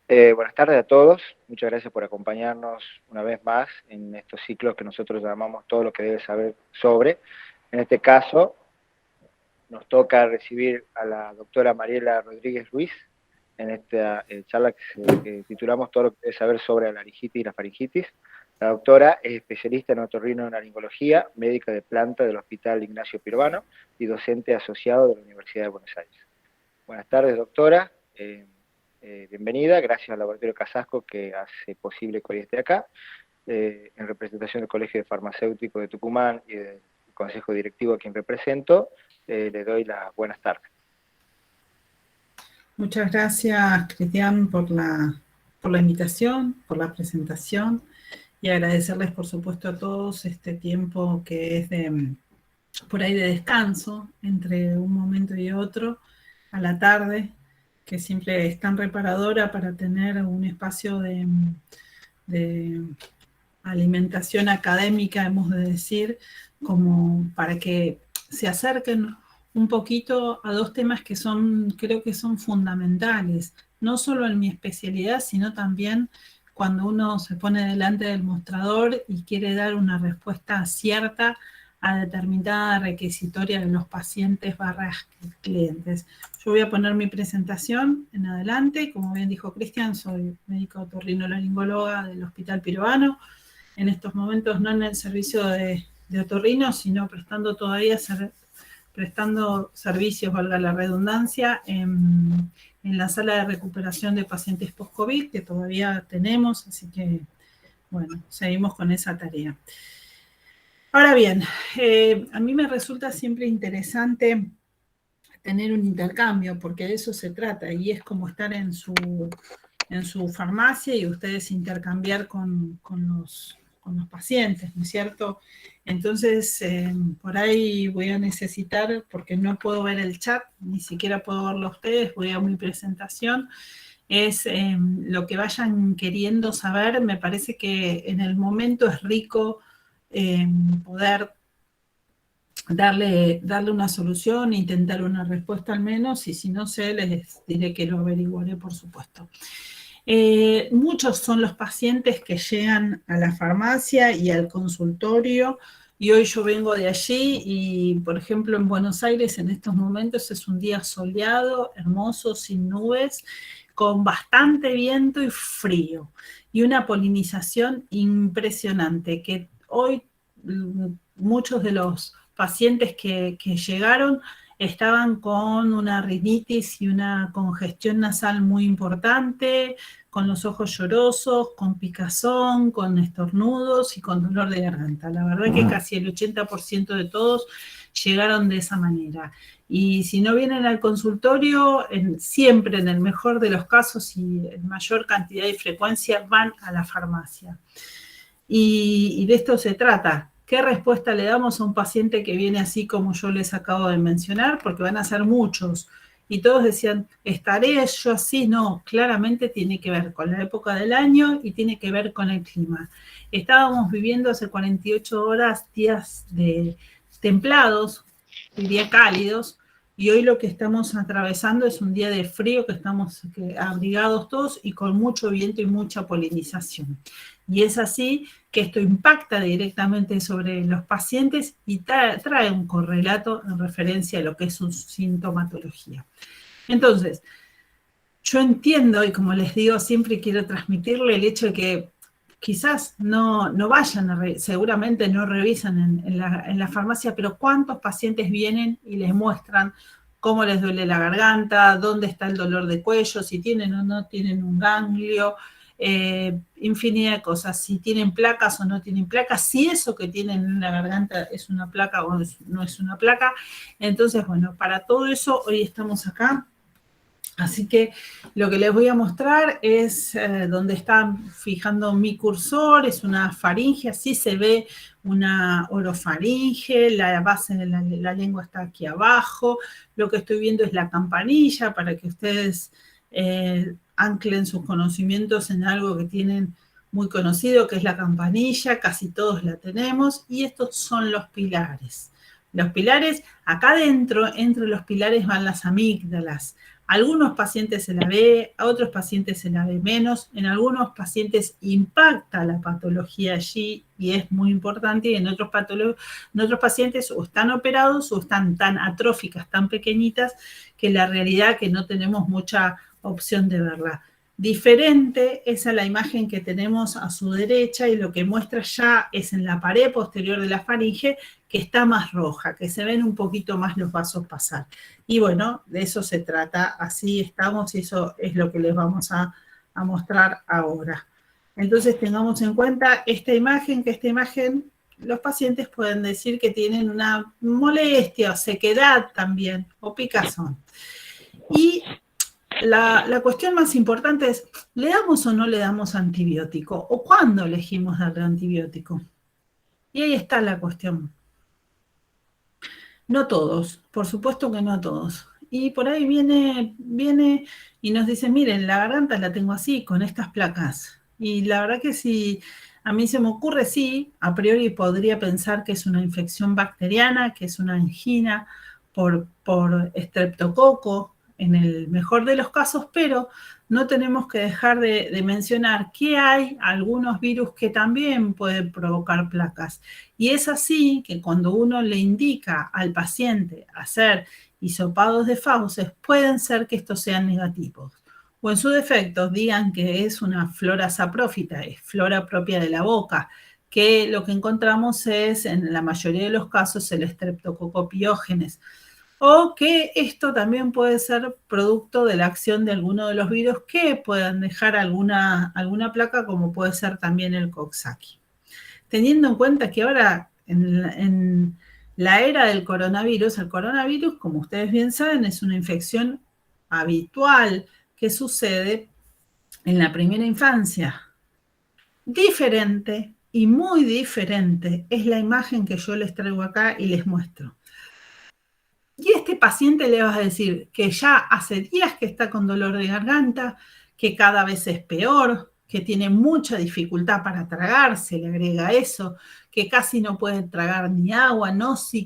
Buenas tardes a todos, muchas gracias por acompañarnos una vez más en estos ciclos que nosotros llamamos todo lo que debes saber sobre. En este caso, nos toca recibir a la doctora Mariela Rodríguez Ruiz en esta charla que titulamos todo lo que debes saber sobre la laringitis y la faringitis. La doctora es especialista en otorrinolaringología, médica de planta del Hospital Ignacio Pirovano y docente asociado de la Universidad de Buenos Aires. Buenas tardes, doctora. Bienvenida, gracias al Laboratorio Casasco que hace posible que hoy esté acá, en representación del Colegio de Farmacéuticos de Tucumán y del Consejo Directivo a quien represento, le doy las buenas tardes. Muchas gracias, Cristian, por la invitación, por la presentación, y agradecerles, por supuesto, a todos este tiempo que es por ahí de descanso entre un momento y otro, a la tarde, que siempre es tan reparadora para tener un espacio de alimentación académica, hemos de decir, como para que se acerquen un poquito a dos temas que creo que son fundamentales, no solo en mi especialidad, sino también cuando uno se pone delante del mostrador y quiere dar una respuesta cierta a determinada requisitoria de los pacientes / clientes. Yo voy a poner mi presentación en adelante. Como bien dijo Cristian, soy médico otorrinolaringóloga del Hospital Pirovano, en estos momentos no en el servicio de otorrino, sino prestando servicios, valga la redundancia, en la sala de recuperación de pacientes post-COVID, que todavía tenemos, así que, bueno, seguimos con esa tarea. Ahora bien, a mí me resulta siempre interesante tener un intercambio, porque de eso se trata, y es como estar en su farmacia y ustedes intercambiar con los pacientes, ¿no es cierto? Entonces, por ahí voy a necesitar, porque no puedo ver el chat, ni siquiera puedo verlo a ustedes, voy a mi presentación, es lo que vayan queriendo saber. Me parece que en el momento es rico poder darle una solución, intentar una respuesta al menos, y si no sé, les diré que lo averiguaré, por supuesto. Muchos son los pacientes que llegan a la farmacia y al consultorio, y hoy yo vengo de allí y, por ejemplo, en Buenos Aires en estos momentos es un día soleado, hermoso, sin nubes, con bastante viento y frío, y una polinización impresionante, que hoy muchos de los pacientes que llegaron estaban con una rinitis y una congestión nasal muy importante, con los ojos llorosos, con picazón, con estornudos y con dolor de garganta. La verdad que casi el 80% de todos llegaron de esa manera. Y si no vienen al consultorio, siempre en el mejor de los casos y en mayor cantidad y frecuencia van a la farmacia. Y de esto se trata. ¿Qué respuesta le damos a un paciente que viene así como yo les acabo de mencionar? Porque van a ser muchos. Y todos decían, ¿estaré yo así? No, claramente tiene que ver con la época del año y tiene que ver con el clima. Estábamos viviendo hace 48 horas días templados, diría cálidos, y hoy lo que estamos atravesando es un día de frío, que estamos abrigados todos y con mucho viento y mucha polinización. Y es así que esto impacta directamente sobre los pacientes y trae un correlato en referencia a lo que es su sintomatología. Entonces, yo entiendo, y como les digo, siempre quiero transmitirle el hecho de que quizás no vayan, seguramente no revisan en la farmacia, pero ¿cuántos pacientes vienen y les muestran cómo les duele la garganta, dónde está el dolor de cuello, si tienen o no tienen un ganglio, infinidad de cosas, si tienen placas o no tienen placas, si eso que tienen en la garganta es una placa o no es una placa? Entonces, bueno, para todo eso hoy estamos acá. Así que lo que les voy a mostrar es donde están fijando mi cursor, es una faringe, así se ve una orofaringe, la base de la lengua está aquí abajo. Lo que estoy viendo es la campanilla, para que ustedes anclen sus conocimientos en algo que tienen muy conocido, que es la campanilla, casi todos la tenemos, y estos son los pilares. Los pilares, acá adentro, entre los pilares van las amígdalas. A algunos pacientes se la ve, a otros pacientes se la ve menos, en algunos pacientes impacta la patología allí y es muy importante, y en otros pacientes o están operados o están tan atróficas, tan pequeñitas, que la realidad que no tenemos mucha opción de verla. Diferente es a la imagen que tenemos a su derecha, y lo que muestra ya es en la pared posterior de la faringe, que está más roja, que se ven un poquito más los vasos pasar. Y bueno, de eso se trata, así estamos, y eso es lo que les vamos a mostrar ahora. Entonces tengamos en cuenta esta imagen, los pacientes pueden decir que tienen una molestia o sequedad también, o picazón. Y la cuestión más importante es, ¿le damos o no le damos antibiótico? ¿O cuándo elegimos darle antibiótico? Y ahí está la cuestión. No todos, por supuesto que no todos. Y por ahí viene y nos dice, miren, la garganta la tengo así, con estas placas. Y la verdad que si a mí se me ocurre, sí, a priori podría pensar que es una infección bacteriana, que es una angina por estreptococo, en el mejor de los casos, pero no tenemos que dejar de mencionar que hay algunos virus que también pueden provocar placas. Y es así que cuando uno le indica al paciente hacer hisopados de fauces, pueden ser que estos sean negativos. O en su defecto digan que es una flora saprófita, es flora propia de la boca, que lo que encontramos es, en la mayoría de los casos, el Streptococcus pyogenes. O que esto también puede ser producto de la acción de alguno de los virus que puedan dejar alguna placa, como puede ser también el Coxsackie. Teniendo en cuenta que ahora en la era del coronavirus, el coronavirus, como ustedes bien saben, es una infección habitual que sucede en la primera infancia. Diferente y muy diferente es la imagen que yo les traigo acá y les muestro. Y este paciente le vas a decir que ya hace días que está con dolor de garganta, que cada vez es peor, que tiene mucha dificultad para tragar, se le agrega eso, que casi no puede tragar ni agua,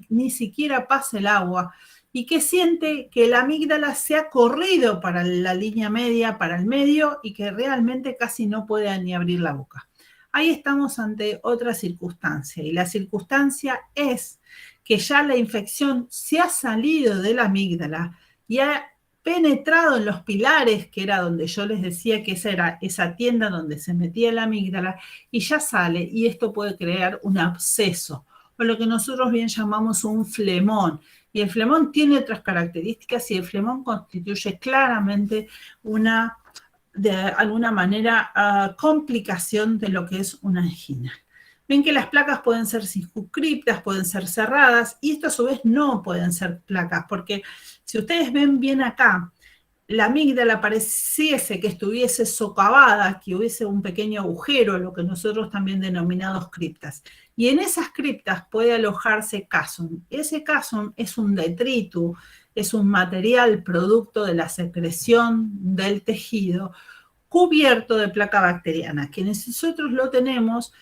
ni siquiera pasa el agua, y que siente que la amígdala se ha corrido para la línea media, para el medio, y que realmente casi no puede ni abrir la boca. Ahí estamos ante otra circunstancia, y la circunstancia es que ya la infección se ha salido de la amígdala y ha penetrado en los pilares, que era donde yo les decía que esa era esa tienda donde se metía la amígdala, y ya sale, y esto puede crear un absceso, o lo que nosotros bien llamamos un flemón. Y el flemón tiene otras características, y el flemón constituye claramente de alguna manera, complicación de lo que es una angina. Ven que las placas pueden ser circunscriptas, pueden ser cerradas, y esto a su vez no pueden ser placas, porque si ustedes ven bien acá, la amígdala pareciese que estuviese socavada, que hubiese un pequeño agujero, lo que nosotros también denominamos criptas. Y en esas criptas puede alojarse casum. Ese casum es un detritus, es un material producto de la secreción del tejido cubierto de placa bacteriana. Quienes nosotros lo tenemos,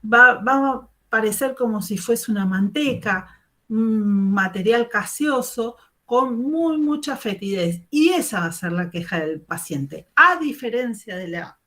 va a parecer como si fuese una manteca, un material gaseoso con mucha fetidez. Y esa va a ser la queja del paciente. A diferencia de la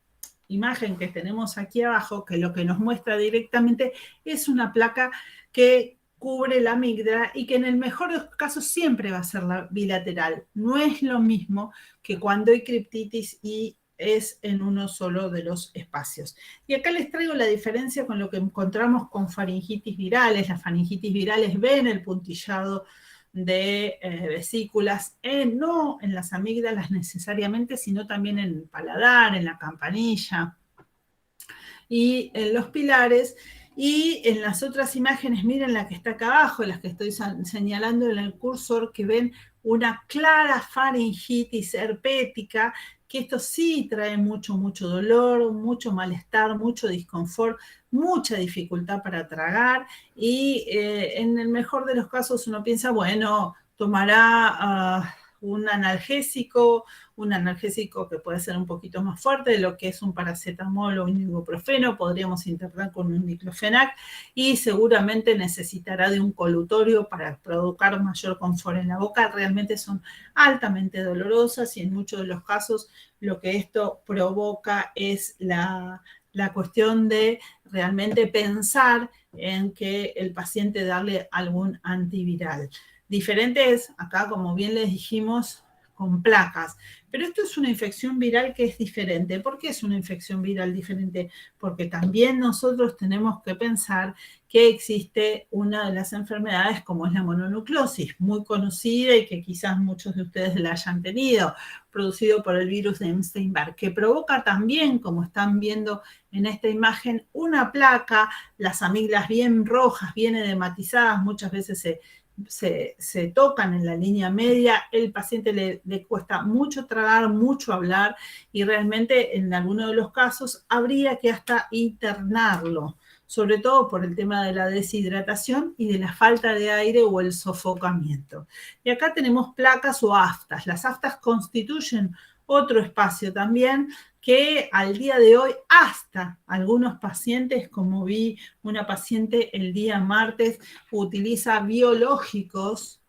imagen que tenemos aquí abajo, que lo que nos muestra directamente es una placa que cubre la amígdala y que en el mejor de los casos siempre va a ser la bilateral. No es lo mismo que cuando hay criptitis y es en uno solo de los espacios. Y acá les traigo la diferencia con lo que encontramos con faringitis virales. Las faringitis virales ven el puntillado de vesículas, no en las amígdalas necesariamente, sino también en el paladar, en la campanilla y en los pilares. Y en las otras imágenes, miren la que está acá abajo, las que estoy señalando en el cursor, que ven una clara faringitis herpética, que esto sí trae mucho dolor, mucho malestar, mucho disconfort, mucha dificultad para tragar, y en el mejor de los casos uno piensa, bueno, tomará un analgésico que puede ser un poquito más fuerte de lo que es un paracetamol o un ibuprofeno, podríamos internar con un diclofenac y seguramente necesitará de un colutorio para provocar mayor confort en la boca. Realmente son altamente dolorosas y en muchos de los casos lo que esto provoca es la cuestión de realmente pensar en que el paciente darle algún antiviral. Diferente es, acá como bien les dijimos, con placas. Pero esto es una infección viral que es diferente. ¿Por qué es una infección viral diferente? Porque también nosotros tenemos que pensar que existe una de las enfermedades como es la mononucleosis, muy conocida y que quizás muchos de ustedes la hayan tenido, producido por el virus de Epstein-Barr, que provoca también, como están viendo en esta imagen, una placa, las amígdalas bien rojas, bien edematizadas, muchas veces se tocan en la línea media, el paciente le cuesta mucho tragar, mucho hablar y realmente en algunos de los casos habría que hasta internarlo, sobre todo por el tema de la deshidratación y de la falta de aire o el sofocamiento. Y acá tenemos placas o aftas. Las aftas constituyen otro espacio también que al día de hoy hasta algunos pacientes, como vi una paciente el día martes, utiliza biológicos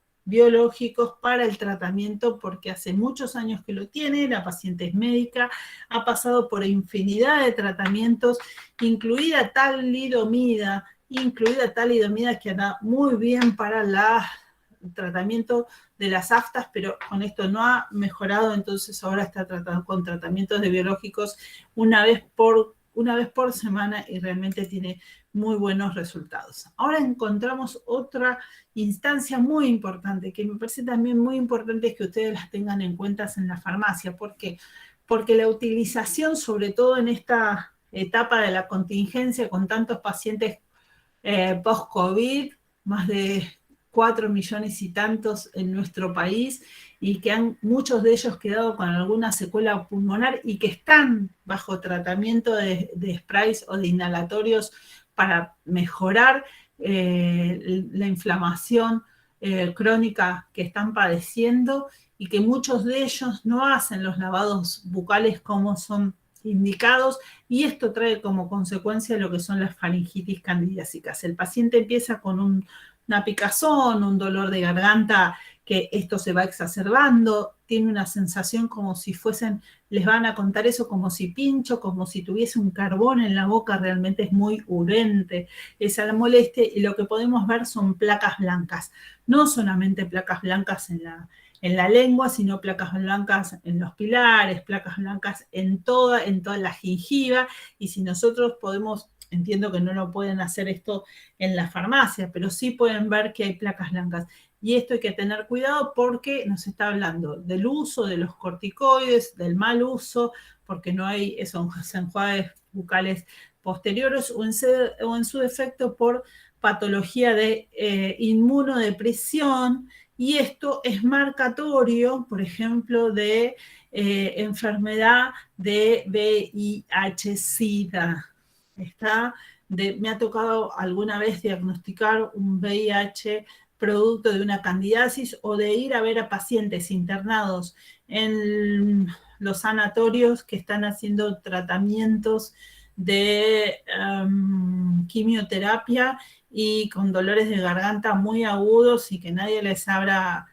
para el tratamiento porque hace muchos años que lo tiene, la paciente es médica, ha pasado por infinidad de tratamientos, incluida talidomida que anda muy bien para el tratamiento de las aftas, pero con esto no ha mejorado, entonces ahora está tratando con tratamientos de biológicos una vez por semana y realmente tiene muy buenos resultados. Ahora encontramos otra instancia muy importante, que me parece también muy importante es que ustedes las tengan en cuenta en la farmacia. ¿Por qué? Porque la utilización, sobre todo en esta etapa de la contingencia, con tantos pacientes post-COVID, más de 4 millones y tantos en nuestro país, y que han muchos de ellos quedado con alguna secuela pulmonar y que están bajo tratamiento de sprays o de inhalatorios para mejorar la inflamación crónica que están padeciendo y que muchos de ellos no hacen los lavados bucales como son indicados y esto trae como consecuencia lo que son las faringitis candidásicas. El paciente empieza con una picazón, un dolor de garganta, que esto se va exacerbando, tiene una sensación como si les van a contar eso como si pincho, como si tuviese un carbón en la boca, realmente es muy urente esa la molestia y lo que podemos ver son placas blancas, no solamente placas blancas en la lengua, sino placas blancas en los pilares, placas blancas en toda la gingiva, y si nosotros podemos, entiendo que no lo pueden hacer esto en la farmacia, pero sí pueden ver que hay placas blancas. Y esto hay que tener cuidado porque nos está hablando del uso de los corticoides, del mal uso, porque no hay esos enjuagues bucales posteriores o en su defecto por patología de inmunodepresión, y esto es marcatorio, por ejemplo, de enfermedad de VIH-Sida. Me ha tocado alguna vez diagnosticar un VIH producto de una candidiasis o de ir a ver a pacientes internados en los sanatorios que están haciendo tratamientos de quimioterapia y con dolores de garganta muy agudos y que nadie les haya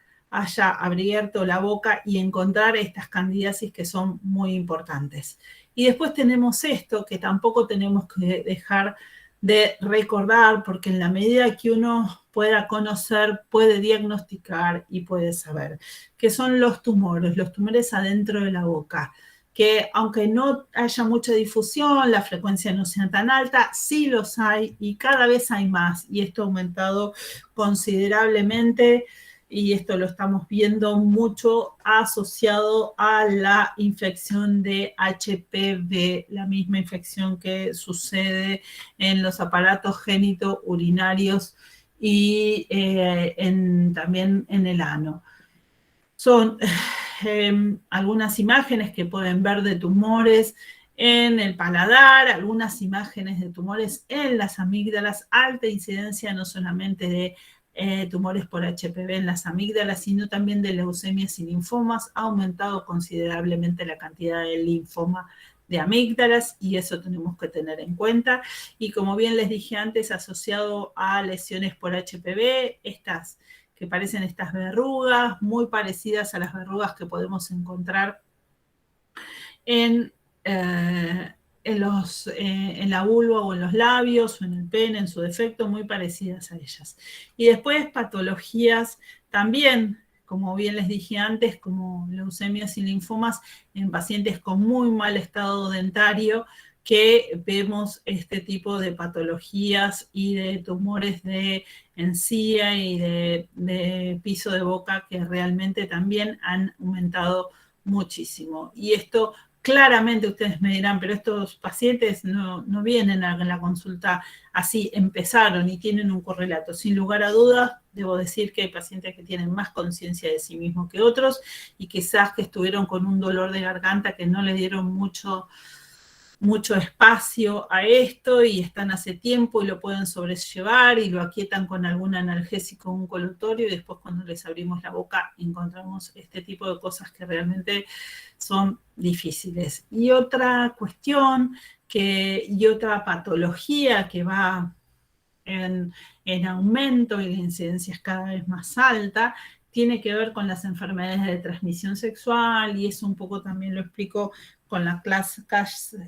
abierto la boca y encontrar estas candidiasis que son muy importantes. Y después tenemos esto que tampoco tenemos que dejar de recordar, porque en la medida que uno pueda conocer, puede diagnosticar y puede saber, que son los tumores adentro de la boca, que aunque no haya mucha difusión, la frecuencia no sea tan alta, sí los hay y cada vez hay más, y esto ha aumentado considerablemente, y esto lo estamos viendo mucho asociado a la infección de HPV, la misma infección que sucede en los aparatos genitourinarios y también en el ano. Son algunas imágenes que pueden ver de tumores en el paladar, algunas imágenes de tumores en las amígdalas, alta incidencia no solamente de tumores por HPV en las amígdalas, sino también de leucemias y linfomas. Ha aumentado considerablemente la cantidad de linfoma de amígdalas y eso tenemos que tener en cuenta. Y como bien les dije antes, asociado a lesiones por HPV, estas que parecen estas verrugas, muy parecidas a las verrugas que podemos encontrar en la vulva o en los labios o en el pene, en su defecto, muy parecidas a ellas. Y después patologías también, como bien les dije antes, como leucemias y linfomas en pacientes con muy mal estado dentario, que vemos este tipo de patologías y de tumores de encía y de piso de boca que realmente también han aumentado muchísimo. Y esto claramente ustedes me dirán, pero estos pacientes no vienen a la consulta así, empezaron y tienen un correlato. Sin lugar a dudas, debo decir que hay pacientes que tienen más conciencia de sí mismos que otros y quizás que estuvieron con un dolor de garganta que no le dieron mucho espacio a esto y están hace tiempo y lo pueden sobrellevar y lo aquietan con algún analgésico, un colutorio, y después cuando les abrimos la boca encontramos este tipo de cosas que realmente son difíciles. Y otra cuestión y otra patología que va en aumento y la incidencia es cada vez más alta, tiene que ver con las enfermedades de transmisión sexual, y eso un poco también lo explico con la clase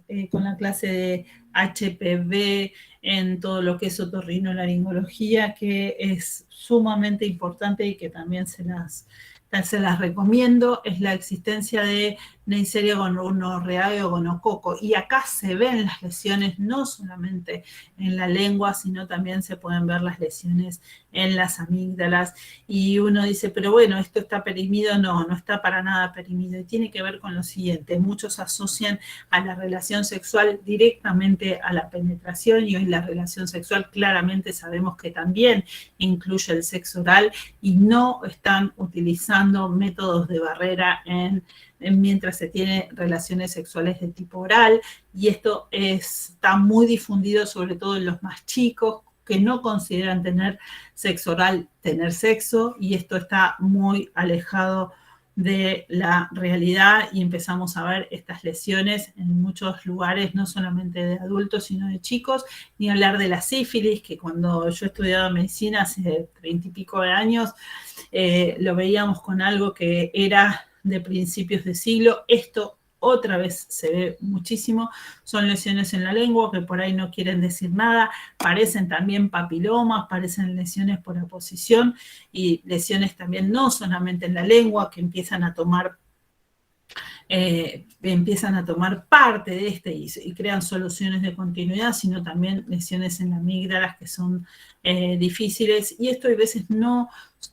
de HPV en todo lo que es otorrinolaringología, que es sumamente importante y que también se las recomiendo, es la existencia de Neisseria gonorrhoeae o gonococo. Y acá se ven las lesiones no solamente en la lengua, sino también se pueden ver las lesiones en las amígdalas. Y uno dice, pero bueno, ¿esto está perimido? No, no está para nada perimido. Y tiene que ver con lo siguiente. Muchos asocian a la relación sexual directamente a la penetración, y hoy la relación sexual claramente sabemos que también incluye el sexo oral, y no están utilizando métodos de barrera mientras se tiene relaciones sexuales de tipo oral, y esto está muy difundido sobre todo en los más chicos que no consideran tener sexo oral, tener sexo, y esto está muy alejado de la realidad y empezamos a ver estas lesiones en muchos lugares, no solamente de adultos, sino de chicos, ni hablar de la sífilis, que cuando yo estudiaba medicina hace 30 y pico de años, lo veíamos con algo que era de principios de siglo. Esto otra vez se ve muchísimo, son lesiones en la lengua que por ahí no quieren decir nada, parecen también papilomas, parecen lesiones por aposición y lesiones también no solamente en la lengua que empiezan a tomar parte de y crean soluciones de continuidad, sino también lesiones en la amígdalas que son difíciles, y esto a veces no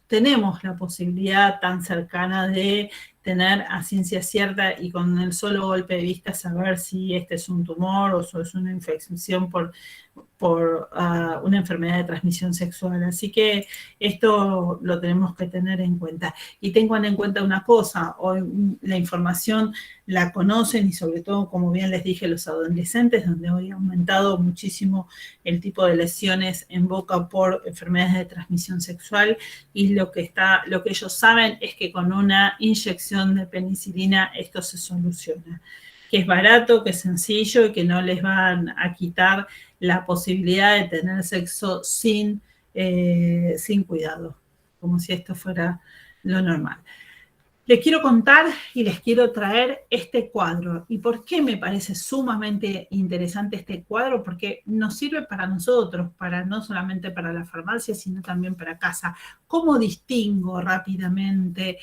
tenemos la posibilidad tan cercana de tener a ciencia cierta y con el solo golpe de vista saber si este es un tumor o es una infección por una enfermedad de transmisión sexual. Así que esto lo tenemos que tener en cuenta. Y tengan en cuenta una cosa, hoy la información la conocen y sobre todo, como bien les dije, los adolescentes, donde hoy ha aumentado muchísimo el tipo de lesiones en boca por enfermedades de transmisión sexual, y lo que ellos saben es que con una inyección de penicilina esto se soluciona, que es barato, que es sencillo y que no les van a quitar la posibilidad de tener sexo sin cuidado, como si esto fuera lo normal. Les quiero contar y les quiero traer este cuadro. ¿Y por qué me parece sumamente interesante este cuadro? Porque nos sirve para nosotros, no solamente para la farmacia, sino también para casa. ¿Cómo distingo rápidamente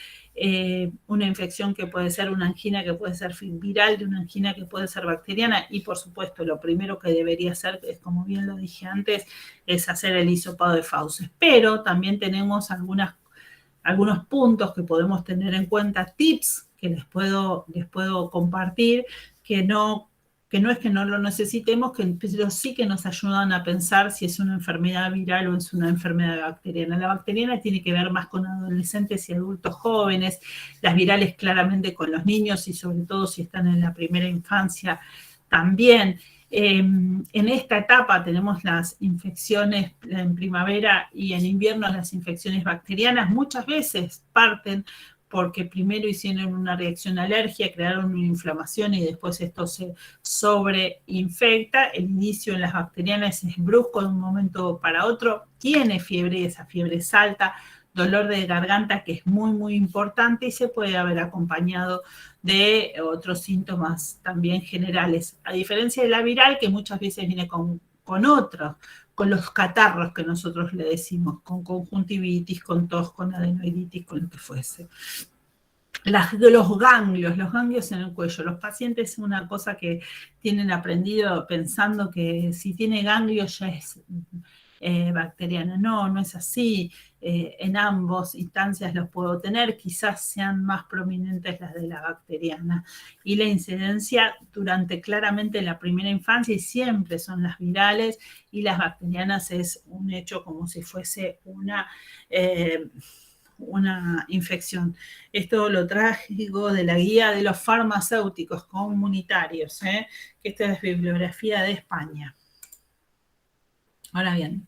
una infección que puede ser una angina, que puede ser viral, de una angina que puede ser bacteriana? Y por supuesto, lo primero que debería hacer, es como bien lo dije antes, es hacer el hisopado de fauces. Pero también tenemos algunos puntos que podemos tener en cuenta, tips que les puedo compartir, que no es que no lo necesitemos, pero sí que nos ayudan a pensar si es una enfermedad viral o es una enfermedad bacteriana. La bacteriana tiene que ver más con adolescentes y adultos jóvenes, las virales claramente con los niños y sobre todo si están en la primera infancia También en esta etapa tenemos las infecciones en primavera y en invierno, las infecciones bacterianas muchas veces parten porque primero hicieron una reacción alergia, crearon una inflamación y después esto se sobreinfecta. El inicio en las bacterianas es brusco de un momento para otro, tiene fiebre, esa fiebre es alta, dolor de garganta que es muy, muy importante y se puede haber acompañado de otros síntomas también generales, a diferencia de la viral que muchas veces viene con otros, con los catarros que nosotros le decimos, con conjuntivitis, con tos, con adenoiditis, con lo que fuese. Los ganglios en el cuello. Los pacientes es una cosa que tienen aprendido pensando que si tiene ganglios ya es bacteriana. No, no es así. En ambas instancias los puedo tener, quizás sean más prominentes las de la bacteriana. Y la incidencia durante claramente la primera infancia y siempre son las virales y las bacterianas es un hecho como si fuese una infección. Esto lo traigo de la guía de los farmacéuticos comunitarios, que esta es bibliografía de España. Ahora bien,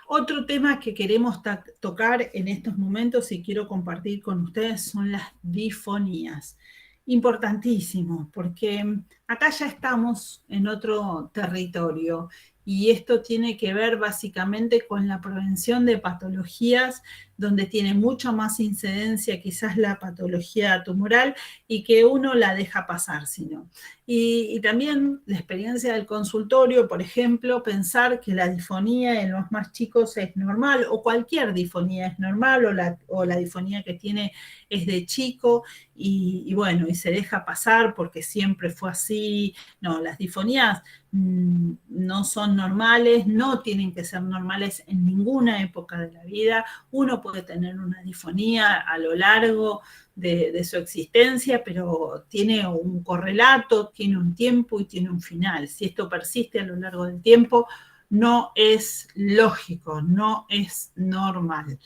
otro tema que queremos tocar en estos momentos y quiero compartir con ustedes son las disfonías. Importantísimo, porque acá ya estamos en otro territorio y esto tiene que ver básicamente con la prevención de patologías donde tiene mucha más incidencia quizás la patología tumoral y que uno la deja pasar, sino. Y también la experiencia del consultorio, por ejemplo, pensar que la disfonía en los más chicos es normal o cualquier disfonía es normal o la disfonía que tiene es de chico y bueno, y se deja pasar porque siempre fue así. No, las disfonías no son normales, no tienen que ser normales en ninguna época de la vida. Uno puede tener una disfonía a lo largo de su existencia, pero tiene un correlato, tiene un tiempo y tiene un final. Si esto persiste a lo largo del tiempo, no es lógico, no es normal.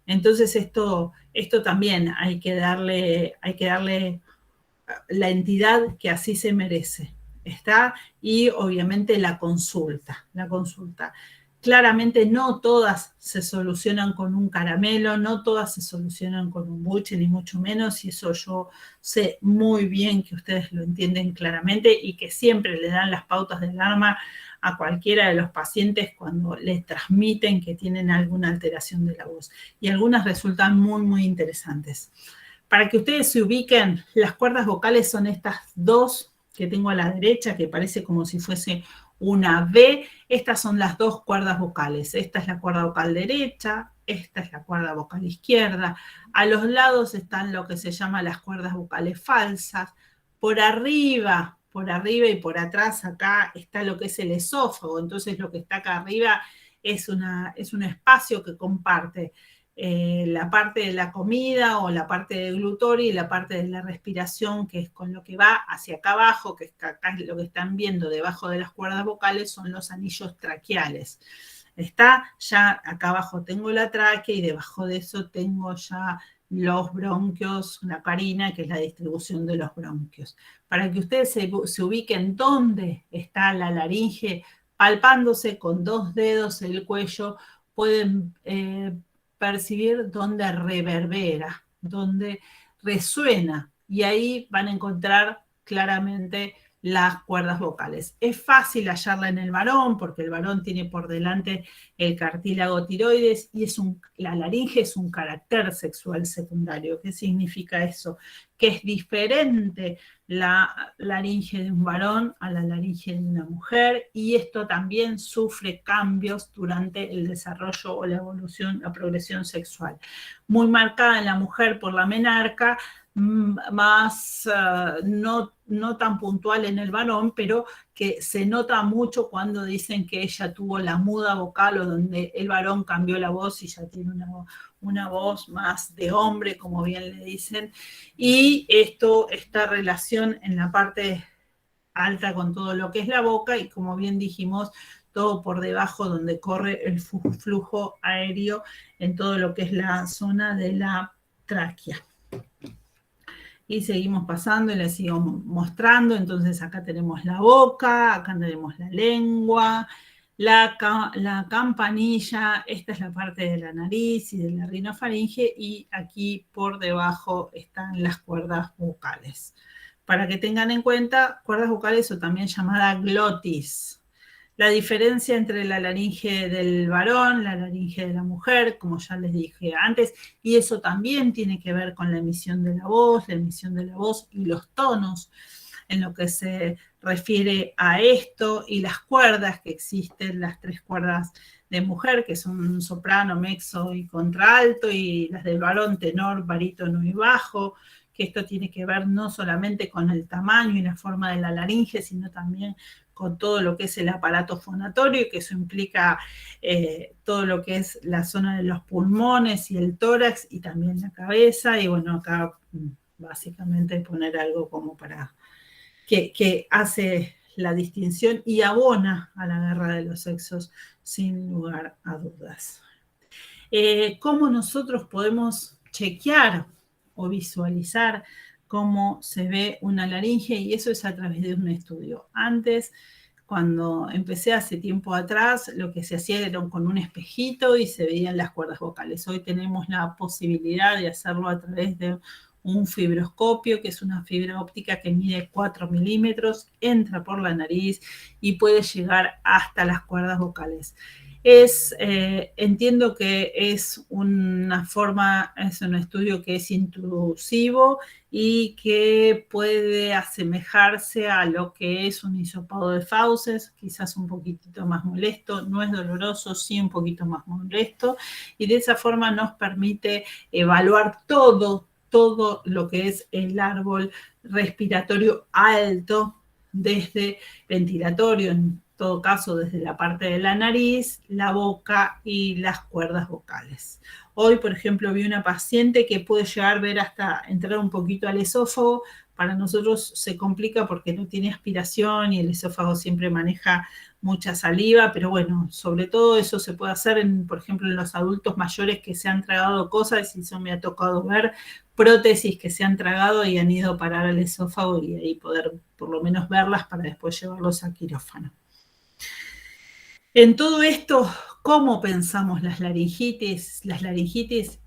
Entonces esto también hay que darle la entidad que así se merece. ¿Está? Y obviamente la consulta. Claramente no todas se solucionan con un caramelo, no todas se solucionan con un buche, ni mucho menos, y eso yo sé muy bien que ustedes lo entienden claramente y que siempre le dan las pautas de alarma a cualquiera de los pacientes cuando les transmiten que tienen alguna alteración de la voz. Y algunas resultan muy, muy interesantes. Para que ustedes se ubiquen, las cuerdas vocales son estas dos que tengo a la derecha, que parece como si fuese una B. Estas son las dos cuerdas vocales. Esta es la cuerda vocal derecha, esta es la cuerda vocal izquierda. A los lados están lo que se llama las cuerdas vocales falsas. Por arriba y por atrás acá está lo que es el esófago. Entonces lo que está acá arriba es un espacio que comparte la parte de la comida o la parte del glutorio y la parte de la respiración, que es con lo que va hacia acá abajo, que acá lo que están viendo debajo de las cuerdas vocales son los anillos traqueales. Está ya acá abajo tengo la tráquea y debajo de eso tengo ya los bronquios, la carina, que es la distribución de los bronquios. Para que ustedes se ubiquen dónde está la laringe, palpándose con dos dedos el cuello, pueden percibir dónde reverbera, dónde resuena, y ahí van a encontrar claramente las cuerdas vocales. Es fácil hallarla en el varón porque el varón tiene por delante el cartílago tiroides y la laringe es un carácter sexual secundario. ¿Qué significa eso? Que es diferente la laringe de un varón a la laringe de una mujer y esto también sufre cambios durante el desarrollo o la evolución, la progresión sexual. Muy marcada en la mujer por la menarca, más no tan puntual en el varón, pero que se nota mucho cuando dicen que ella tuvo la muda vocal o donde el varón cambió la voz y ya tiene una voz más de hombre, como bien le dicen, y esta relación en la parte alta con todo lo que es la boca y como bien dijimos, todo por debajo donde corre el flujo aéreo en todo lo que es la zona de la tráquea. Y seguimos pasando y les sigo mostrando. Entonces acá tenemos la boca, acá tenemos la lengua, la campanilla, esta es la parte de la nariz y de la rinofaringe, y aquí por debajo están las cuerdas vocales. Para que tengan en cuenta, cuerdas vocales o también llamada glotis. La diferencia entre la laringe del varón, la laringe de la mujer, como ya les dije antes, y eso también tiene que ver con la emisión de la voz y los tonos en lo que se refiere a esto, y las cuerdas que existen, las 3 cuerdas de mujer, que son soprano, mezzo y contralto, y las del varón, tenor, barítono y bajo, que esto tiene que ver no solamente con el tamaño y la forma de la laringe, sino también con todo lo que es el aparato fonatorio, que eso implica todo lo que es la zona de los pulmones y el tórax y también la cabeza. Y bueno, acá básicamente poner algo como para que hace la distinción y abona a la guerra de los sexos sin lugar a dudas. ¿Cómo nosotros podemos chequear o visualizar cómo se ve una laringe? Y eso es a través de un estudio. Antes, cuando empecé hace tiempo atrás, lo que se hacía era con un espejito y se veían las cuerdas vocales. Hoy tenemos la posibilidad de hacerlo a través de un fibroscopio, que es una fibra óptica que mide 4 milímetros, entra por la nariz y puede llegar hasta las cuerdas vocales. Entiendo que es una forma, es un estudio que es intrusivo y que puede asemejarse a lo que es un hisopado de fauces, quizás un poquitito más molesto, no es doloroso, sí un poquito más molesto, y de esa forma nos permite evaluar todo lo que es el árbol respiratorio alto, desde ventilatorio, en todo caso desde la parte de la nariz, la boca y las cuerdas vocales. Hoy, por ejemplo, vi una paciente que puede llegar a ver hasta entrar un poquito al esófago. Para nosotros se complica porque no tiene aspiración y el esófago siempre maneja mucha saliva, pero bueno, sobre todo eso se puede hacer, por ejemplo, en los adultos mayores que se han tragado cosas, y eso me ha tocado ver prótesis que se han tragado y han ido a parar al esófago, y ahí poder por lo menos verlas para después llevarlos a quirófano. En todo esto, ¿cómo pensamos las laringitis? Las laringitis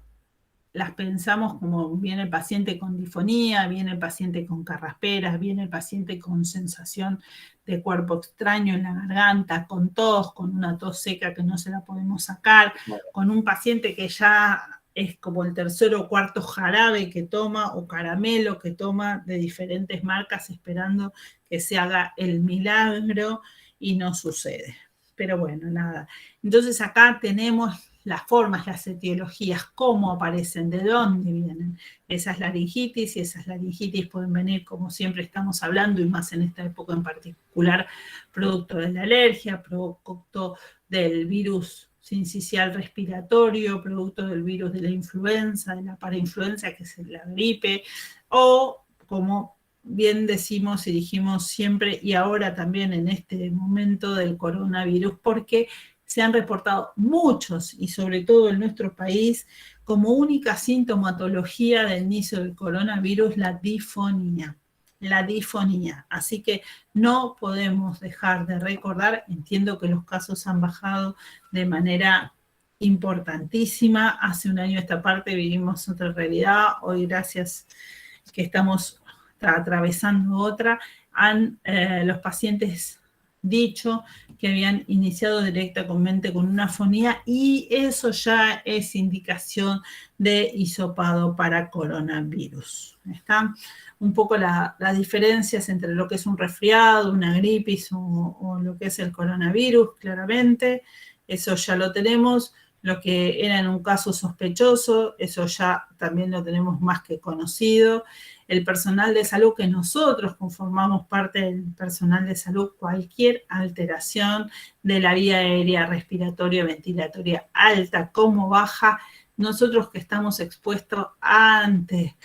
las pensamos como viene el paciente con difonía, viene el paciente con carrasperas, viene el paciente con sensación de cuerpo extraño en la garganta, con tos, con una tos seca que no se la podemos sacar, con un paciente que ya es como el tercer o cuarto jarabe que toma o caramelo que toma de diferentes marcas esperando que se haga el milagro y no sucede. Pero bueno, nada. Entonces acá tenemos las formas, las etiologías, cómo aparecen, de dónde vienen esas laringitis, y esas laringitis pueden venir, como siempre estamos hablando, y más en esta época en particular, producto de la alergia, producto del virus sincicial respiratorio, producto del virus de la influenza, de la parainfluenza, que es la gripe, o como bien decimos y dijimos siempre, y ahora también en este momento del coronavirus, porque se han reportado muchos, y sobre todo en nuestro país, como única sintomatología del inicio del coronavirus, la difonía. La difonía. Así que no podemos dejar de recordar, entiendo que los casos han bajado de manera importantísima. Hace un año a esta parte vivimos otra realidad, hoy gracias que estamos atravesando otra, los pacientes dicho que habían iniciado directamente con una afonía, y eso ya es indicación de hisopado para coronavirus. ¿Están? Un poco las diferencias entre lo que es un resfriado, una gripis o lo que es el coronavirus, claramente, eso ya lo tenemos. Lo que era en un caso sospechoso, eso ya también lo tenemos más que conocido. El personal de salud, que nosotros conformamos parte del personal de salud, cualquier alteración de la vía aérea, respiratoria, ventilatoria, alta como baja, nosotros que estamos expuestos ante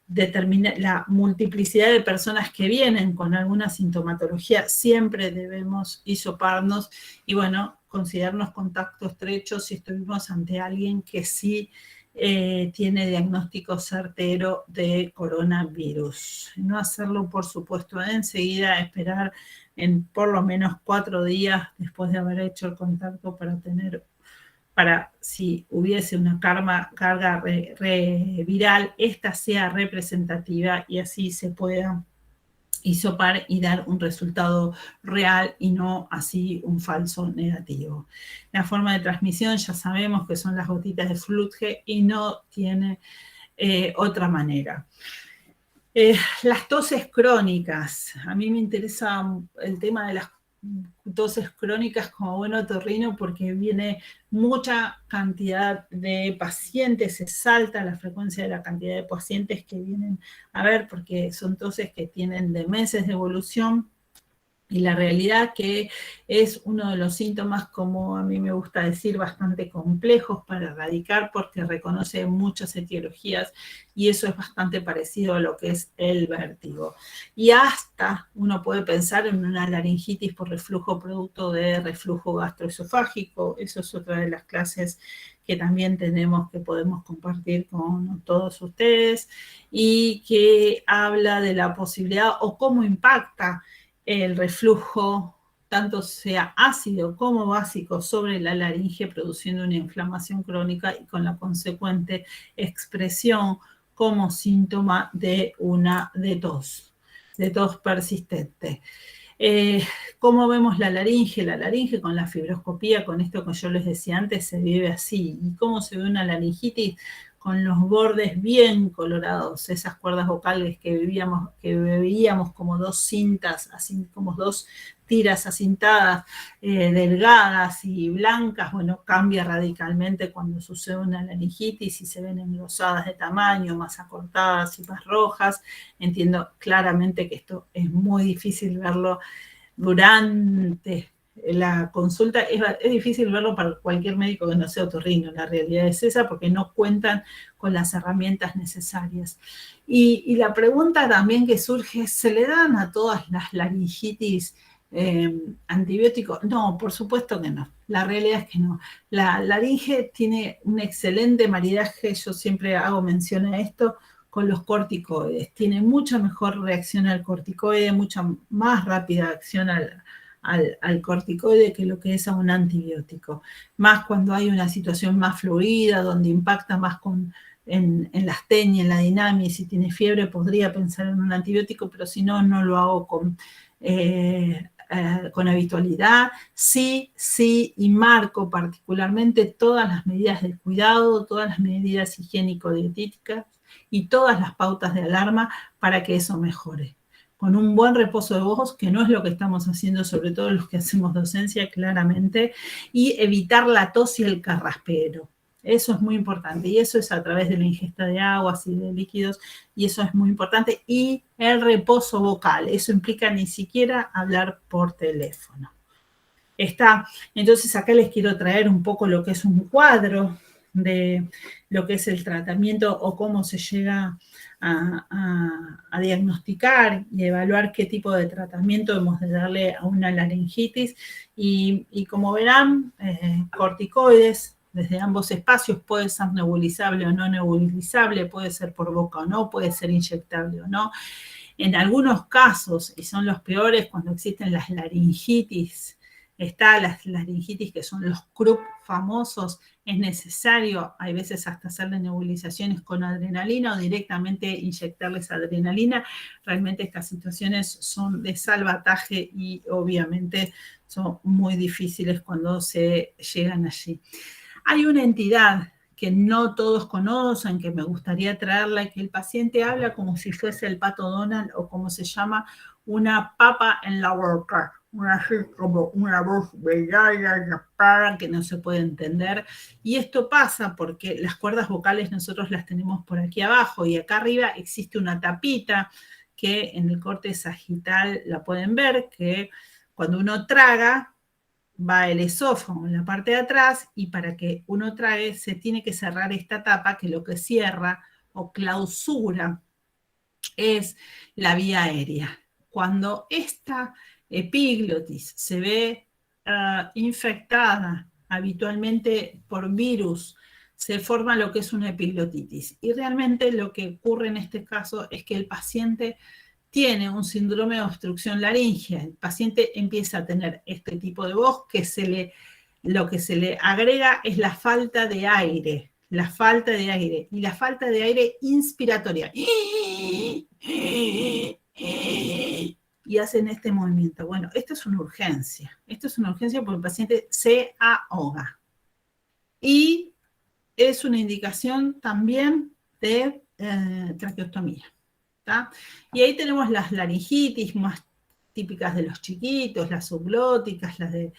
determinar la multiplicidad de personas que vienen con alguna sintomatología, siempre debemos hisoparnos y, bueno, considerarnos contacto estrecho si estuvimos ante alguien que sí tiene diagnóstico certero de coronavirus. No hacerlo, por supuesto, enseguida, esperar en por lo menos 4 días después de haber hecho el contacto para si hubiese una carga viral, esta sea representativa y así se pueda hisopar y dar un resultado real y no así un falso negativo. La forma de transmisión ya sabemos que son las gotitas de Flutge y no tiene otra manera. Las toses crónicas. A mí me interesa el tema de las toses crónicas como buen otorrino porque viene mucha cantidad de pacientes, se salta la frecuencia de la cantidad de pacientes que vienen a ver porque son toses que tienen de meses de evolución. Y la realidad que es uno de los síntomas, como a mí me gusta decir, bastante complejos para erradicar porque reconoce muchas etiologías y eso es bastante parecido a lo que es el vértigo. Y hasta uno puede pensar en una laringitis por reflujo producto de reflujo gastroesofágico. Eso es otra de las clases que también tenemos, que podemos compartir con todos ustedes y que habla de la posibilidad o cómo impacta el reflujo, tanto sea ácido como básico, sobre la laringe, produciendo una inflamación crónica y con la consecuente expresión como síntoma de tos persistente. ¿Cómo vemos la laringe? La laringe con la fibroscopía, con esto que yo les decía antes, se vive así. ¿Y cómo se ve una laringitis? Con los bordes bien colorados, esas cuerdas vocales que veíamos como dos cintas, así como dos tiras acintadas, delgadas y blancas, bueno, cambia radicalmente cuando sucede una laringitis y se ven engrosadas de tamaño, más acortadas y más rojas. Entiendo claramente que esto es muy difícil verlo durante la consulta, es difícil verlo para cualquier médico que no sea otorrino, la realidad es esa, porque no cuentan con las herramientas necesarias. Y la pregunta también que surge, ¿se le dan a todas las laringitis antibióticos? No, por supuesto que no, la realidad es que no. La laringe tiene un excelente maridaje, yo siempre hago mención a esto, con los corticoides. Tiene mucha mejor reacción al corticoide, mucha más rápida acción al corticoide que lo que es a un antibiótico. Más cuando hay una situación más fluida, donde impacta más en la astenia, en la dinamia, si tiene fiebre podría pensar en un antibiótico, pero si no, no lo hago con habitualidad. Sí, y marco particularmente todas las medidas del cuidado, todas las medidas higiénico-dietéticas y todas las pautas de alarma para que eso mejore. Con un buen reposo de ojos, que no es lo que estamos haciendo, sobre todo los que hacemos docencia, claramente, y evitar la tos y el carraspero. Eso es muy importante, y eso es a través de la ingesta de aguas y de líquidos, y eso es muy importante. Y el reposo vocal, eso implica ni siquiera hablar por teléfono. Entonces acá les quiero traer un poco lo que es un cuadro de lo que es el tratamiento o cómo se llega a diagnosticar y evaluar qué tipo de tratamiento hemos de darle a una laringitis. Y como verán, corticoides desde ambos espacios, puede ser nebulizable o no nebulizable, puede ser por boca o no, puede ser inyectable o no. En algunos casos, y son los peores cuando existen las laringitis, las laringitis que son los CRUP famosos, es necesario, hay veces hasta hacerle nebulizaciones con adrenalina o directamente inyectarles adrenalina. Realmente estas situaciones son de salvataje y obviamente son muy difíciles cuando se llegan allí. Hay una entidad que no todos conocen, que me gustaría traerla, que el paciente habla como si fuese el Pato Donald o como se llama una papa en la boca, así como una voz velada, rapada, que no se puede entender. Y esto pasa porque las cuerdas vocales nosotros las tenemos por aquí abajo y acá arriba existe una tapita que en el corte sagital la pueden ver, que cuando uno traga, va el esófago en la parte de atrás y para que uno trague se tiene que cerrar esta tapa, que lo que cierra o clausura es la vía aérea. Cuando esta epiglotis se ve infectada habitualmente por virus se forma lo que es una epiglotitis. Y realmente lo que ocurre en este caso es que el paciente tiene un síndrome de obstrucción laríngea. El paciente empieza a tener este tipo de voz que lo que se le agrega es la falta de aire, y la falta de aire inspiratoria. Y hacen este movimiento. Bueno, esto es una urgencia porque el paciente se ahoga. Y es una indicación también de traqueostomía. ¿Tá? Y ahí tenemos las laringitis más típicas de los chiquitos, las subglóticas, las de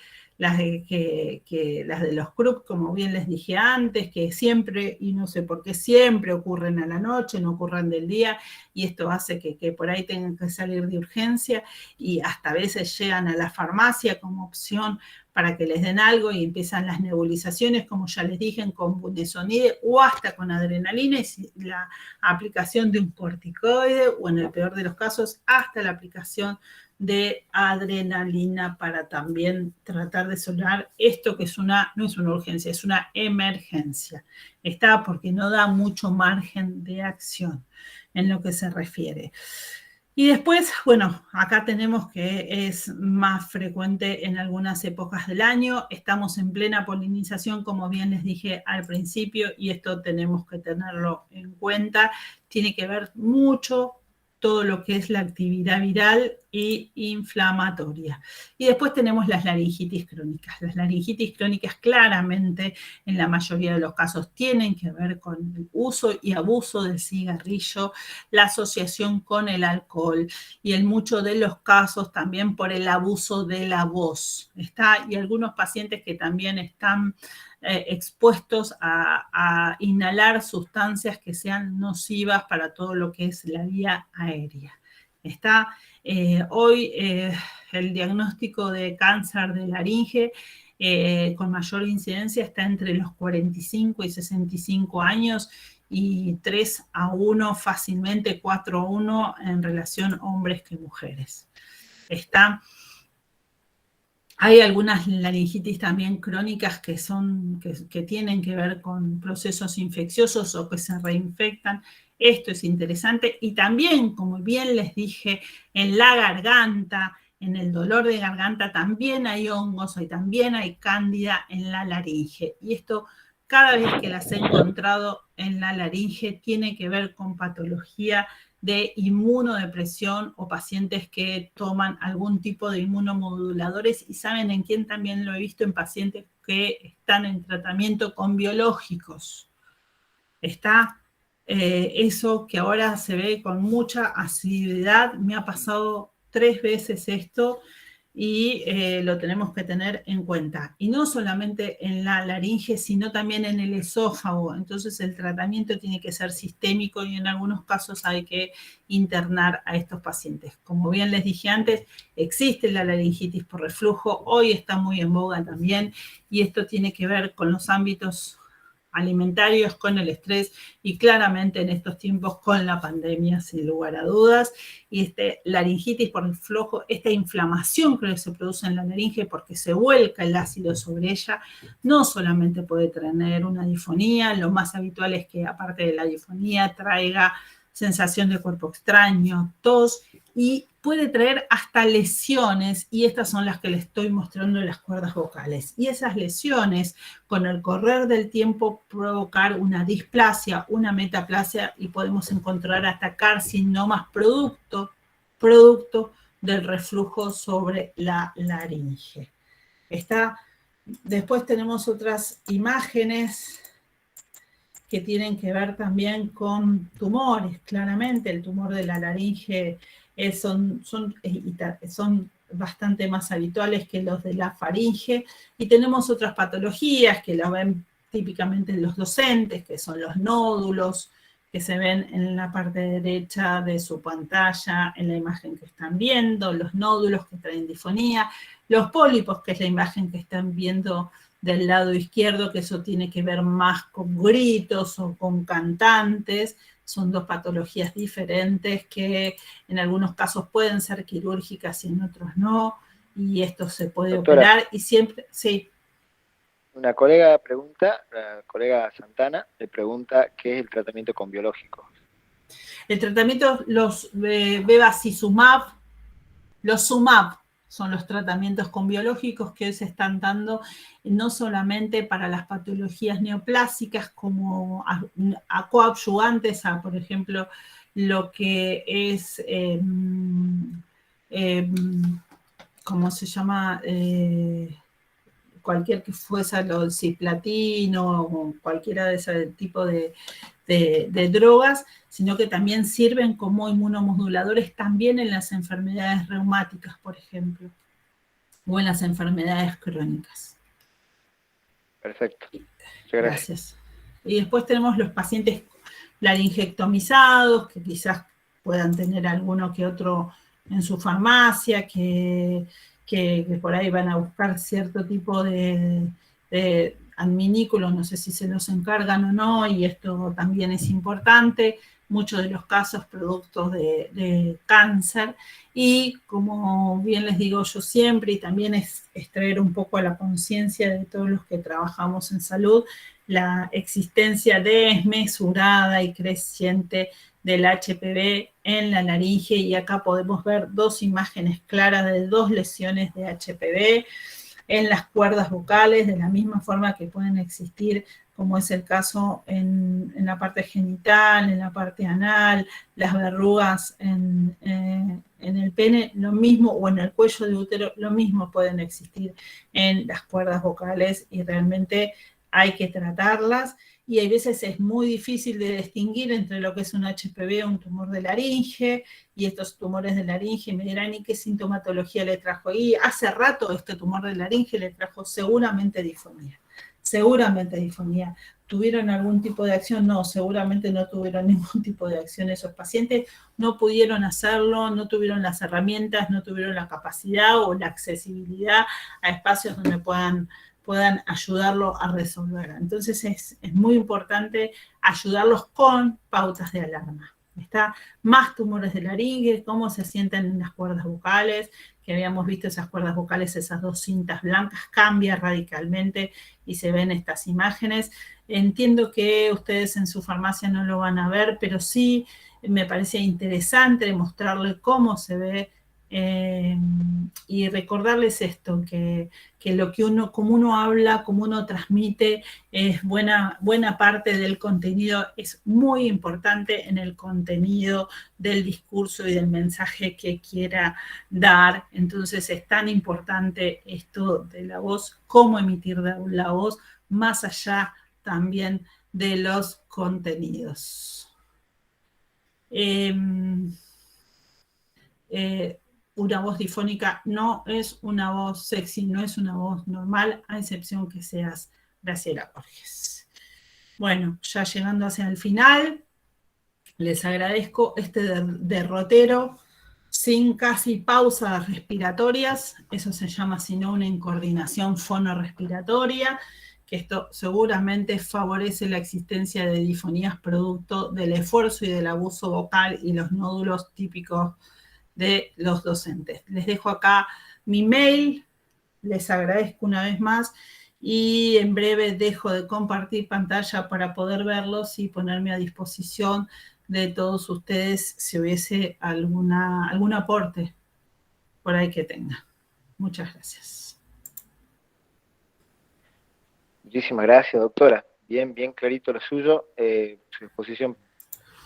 los Krupp, como bien les dije antes, que siempre, y no sé por qué siempre ocurren a la noche, no ocurren del día, y esto hace que por ahí tengan que salir de urgencia, y hasta a veces llegan a la farmacia como opción para que les den algo y empiezan las nebulizaciones, como ya les dije, con budesonide o hasta con adrenalina y la aplicación de un corticoide o en el peor de los casos hasta la aplicación de adrenalina para también tratar de solucionar esto que no es una urgencia, es una emergencia. Está porque no da mucho margen de acción en lo que se refiere. Y después, bueno, acá tenemos que es más frecuente en algunas épocas del año. Estamos en plena polinización, como bien les dije al principio, y esto tenemos que tenerlo en cuenta. Tiene que ver mucho todo lo que es la actividad viral e inflamatoria. Y después tenemos las laringitis crónicas. Las laringitis crónicas claramente en la mayoría de los casos tienen que ver con el uso y abuso del cigarrillo, la asociación con el alcohol y en muchos de los casos también por el abuso de la voz. Y algunos pacientes que también están expuestos a inhalar sustancias que sean nocivas para todo lo que es la vía aérea. Hoy el diagnóstico de cáncer de laringe con mayor incidencia está entre los 45 y 65 años y 3-1 fácilmente, 4-1 en relación hombres que mujeres. Hay algunas laringitis también crónicas que tienen que ver con procesos infecciosos o que se reinfectan. Esto es interesante. Y también, como bien les dije, en la garganta, en el dolor de garganta, también hay hongos y también hay cándida en la laringe. Y esto, cada vez que las he encontrado en la laringe, tiene que ver con patología de inmunodepresión o pacientes que toman algún tipo de inmunomoduladores y saben en quién también lo he visto en pacientes que están en tratamiento con biológicos. Eso que ahora se ve con mucha asiduidad, me ha pasado 3 veces esto y lo tenemos que tener en cuenta. Y no solamente en la laringe, sino también en el esófago. Entonces el tratamiento tiene que ser sistémico y en algunos casos hay que internar a estos pacientes. Como bien les dije antes, existe la laringitis por reflujo, hoy está muy en boga también, y esto tiene que ver con los ámbitos alimentarios, con el estrés y claramente en estos tiempos con la pandemia, sin lugar a dudas. Y laringitis por el flojo, esta inflamación que se produce en la laringe porque se vuelca el ácido sobre ella, no solamente puede tener una difonía, lo más habitual es que aparte de la difonía traiga sensación de cuerpo extraño, tos y puede traer hasta lesiones, y estas son las que les estoy mostrando en las cuerdas vocales. Y esas lesiones, con el correr del tiempo, provocar una displasia, una metaplasia, y podemos encontrar hasta carcinomas producto del reflujo sobre la laringe. Después tenemos otras imágenes que tienen que ver también con tumores. Claramente el tumor de la laringe son bastante más habituales que los de la faringe, y tenemos otras patologías que las ven típicamente los docentes, que son los nódulos, que se ven en la parte derecha de su pantalla, en la imagen que están viendo, los nódulos que traen difonía, los pólipos, que es la imagen que están viendo del lado izquierdo, que eso tiene que ver más con gritos o con cantantes. Son dos patologías diferentes que en algunos casos pueden ser quirúrgicas y en otros no, y esto se puede Doctora, operar y siempre, sí. Una colega pregunta, la colega Santana, le pregunta qué es el tratamiento con biológicos. El tratamiento, los bevacizumab, los SUMAP son los tratamientos con biológicos que hoy se están dando no solamente para las patologías neoplásicas como a coadyuvantes a, por ejemplo, lo que es, ¿cómo se llama? Cualquier que fuese el cisplatino o cualquiera de ese tipo de drogas, sino que también sirven como inmunomoduladores también en las enfermedades reumáticas, por ejemplo, o en las enfermedades crónicas. Perfecto. Muchas gracias. Gracias. Y después tenemos los pacientes laringectomizados, que quizás puedan tener alguno que otro en su farmacia, que por ahí van a buscar cierto tipo de adminículos, no sé si se los encargan o no, y esto también es importante, muchos de los casos productos de cáncer, y como bien les digo yo siempre, y también es traer un poco a la conciencia de todos los que trabajamos en salud, la existencia desmesurada y creciente del HPV en la laringe, y acá podemos ver dos imágenes claras de dos lesiones de HPV en las cuerdas vocales, de la misma forma que pueden existir, como es el caso en la parte genital, en la parte anal, las verrugas en el pene, lo mismo, o en el cuello de útero, lo mismo pueden existir en las cuerdas vocales, y realmente hay que tratarlas, y hay veces es muy difícil de distinguir entre lo que es un HPV o un tumor de laringe, y estos tumores de laringe me dirán, ¿y qué sintomatología le trajo? Y hace rato este tumor de laringe le trajo seguramente disfonía. Seguramente disfonía. ¿Tuvieron algún tipo de acción? No, seguramente no tuvieron ningún tipo de acción esos pacientes, no pudieron hacerlo, no tuvieron las herramientas, no tuvieron la capacidad o la accesibilidad a espacios donde puedan ayudarlo a resolver. Entonces es muy importante ayudarlos con pautas de alarma. Está más tumores de laringe, cómo se sienten en las cuerdas vocales, que habíamos visto esas cuerdas vocales, esas dos cintas blancas, cambia radicalmente y se ven estas imágenes. Entiendo que ustedes en su farmacia no lo van a ver, pero sí me parece interesante mostrarles cómo se ve y recordarles esto, que lo que uno, como uno habla, como uno transmite, es buena parte del contenido, es muy importante en el contenido del discurso y del mensaje que quiera dar. Entonces es tan importante esto de la voz, cómo emitir la voz, más allá también de los contenidos. Una voz difónica no es una voz sexy, no es una voz normal, a excepción que seas Graciela Borges. Bueno, ya llegando hacia el final, les agradezco este derrotero sin casi pausas respiratorias, eso se llama sino una incoordinación fonorrespiratoria, que esto seguramente favorece la existencia de difonías producto del esfuerzo y del abuso vocal y los nódulos típicos de los docentes. Les dejo acá mi mail, les agradezco una vez más, y en breve dejo de compartir pantalla para poder verlos y ponerme a disposición de todos ustedes si hubiese algún aporte por ahí que tenga. Muchas gracias. Muchísimas gracias, doctora. Bien clarito lo suyo, su exposición.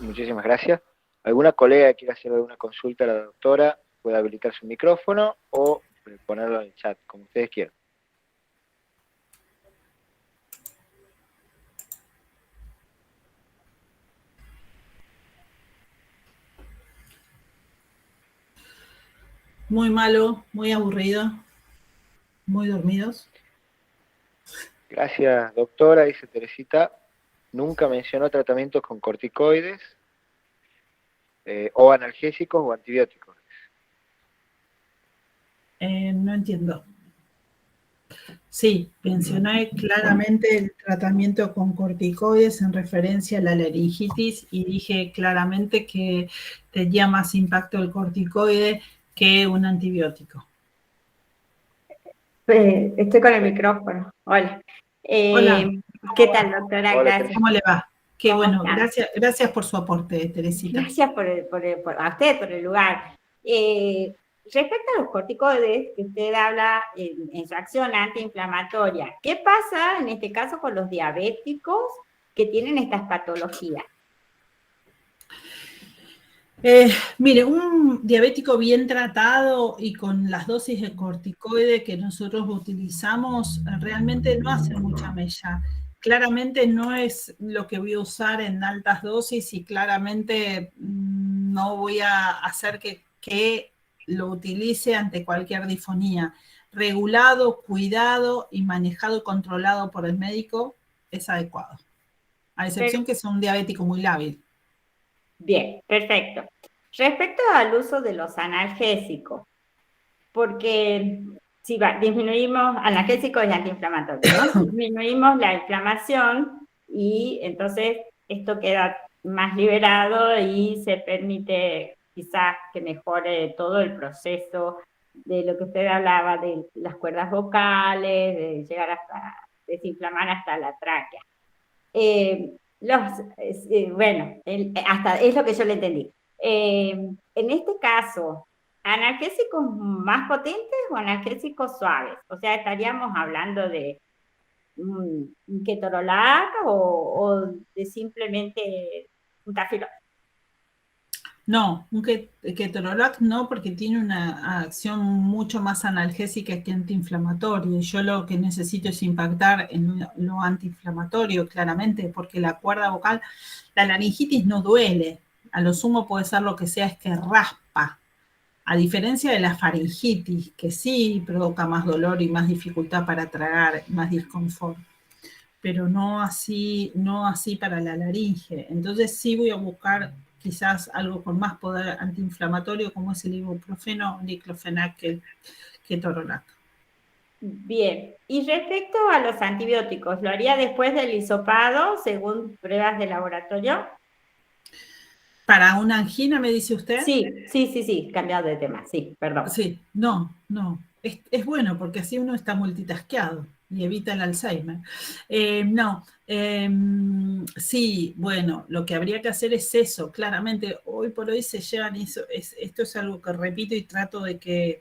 Muchísimas gracias. ¿Alguna colega que quiera hacer alguna consulta a la doctora puede habilitar su micrófono o ponerlo en el chat, como ustedes quieran? Muy malo, muy aburrido, muy dormidos. Gracias, doctora, dice Teresita. Nunca mencionó tratamientos con corticoides o analgésicos o antibióticos. No entiendo. Sí, mencioné claramente el tratamiento con corticoides en referencia a la laringitis y dije claramente que tenía más impacto el corticoide que un antibiótico. Estoy con el micrófono. Hola. Hola, ¿Qué tal, doctora? Hola, Gracias. Teresa. ¿cómo le va? Qué ¿Cómo bueno, está? gracias por su aporte, Teresita. Gracias a usted por el lugar. Respecto a los corticoides, que usted habla en su acción antiinflamatoria, ¿qué pasa en este caso con los diabéticos que tienen estas patologías? Mire, un diabético bien tratado y con las dosis de corticoide que nosotros utilizamos realmente no hace mucha mella. Claramente no es lo que voy a usar en altas dosis y claramente no voy a hacer que lo utilice ante cualquier disfonía. Regulado, cuidado y manejado y controlado por el médico es adecuado, a excepción que sea un diabético muy lábil. Bien, perfecto. Respecto al uso de los analgésicos, porque si disminuimos analgésicos y antiinflamatorios, ¿no? Disminuimos la inflamación y entonces esto queda más liberado y se permite quizás que mejore todo el proceso de lo que usted hablaba de las cuerdas vocales, de llegar hasta desinflamar hasta la tráquea. Bueno, hasta es lo que yo le entendí. En este caso, ¿analgésicos más potentes o analgésicos suaves? O sea, estaríamos hablando de un ketorolac o de simplemente un tafirol. No, un ketorolac no, porque tiene una acción mucho más analgésica que antiinflamatoria. Y yo lo que necesito es impactar en lo antiinflamatorio, claramente, porque la cuerda vocal, la laringitis no duele. A lo sumo puede ser lo que sea, es que raspa. A diferencia de la faringitis, que sí provoca más dolor y más dificultad para tragar, más disconfort, pero no así para la laringe. Entonces sí voy a buscar quizás algo con más poder antiinflamatorio como es el ibuprofeno, diclofenac, ketorolac. Bien, y respecto a los antibióticos, ¿lo haría después del hisopado según pruebas de laboratorio? ¿Para una angina me dice usted? Sí, cambiado de tema, sí, perdón. Sí, no. Es bueno porque así uno está multitasqueado y evita el Alzheimer. Sí, bueno, lo que habría que hacer es eso, claramente, hoy por hoy se llevan eso, esto es algo que repito y trato de que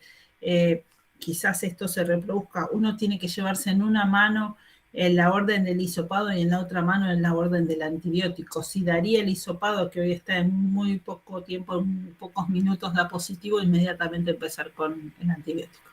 quizás esto se reproduzca. Uno tiene que llevarse en una mano en la orden del hisopado y en la otra mano en la orden del antibiótico. Si daría el hisopado, que hoy está en muy poco tiempo, en pocos minutos da positivo, inmediatamente empezar con el antibiótico.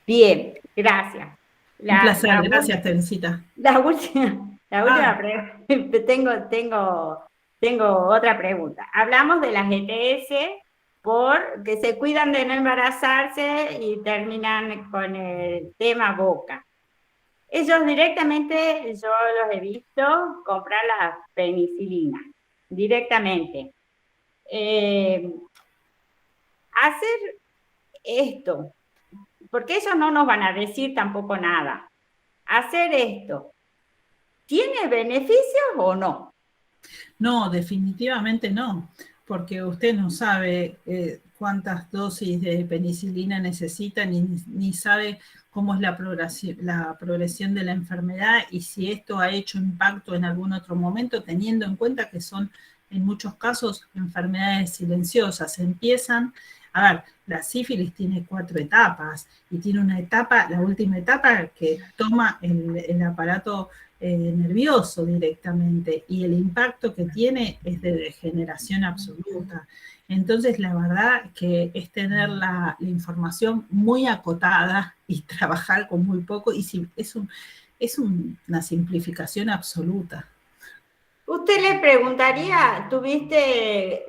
Bien, gracias. Un placer, gracias, Teresita. La última pregunta, tengo otra pregunta. Hablamos de las ETS porque se cuidan de no embarazarse y terminan con el tema boca. Ellos directamente, yo los he visto comprar la penicilina, directamente. Hacer esto, porque ellos no nos van a decir tampoco nada. Hacer esto, ¿tiene beneficios o no? No, definitivamente no, porque usted no sabe cuántas dosis de penicilina necesita, ni sabe cómo es la progresión de la enfermedad y si esto ha hecho impacto en algún otro momento, teniendo en cuenta que son en muchos casos enfermedades silenciosas. Empiezan, a ver, la sífilis tiene 4 etapas y tiene una etapa, la última etapa, que toma el aparato nervioso directamente y el impacto que tiene es de degeneración absoluta. Entonces, la verdad que es tener la información muy acotada y trabajar con muy poco, y es una simplificación absoluta. Usted le preguntaría, ¿tuviste,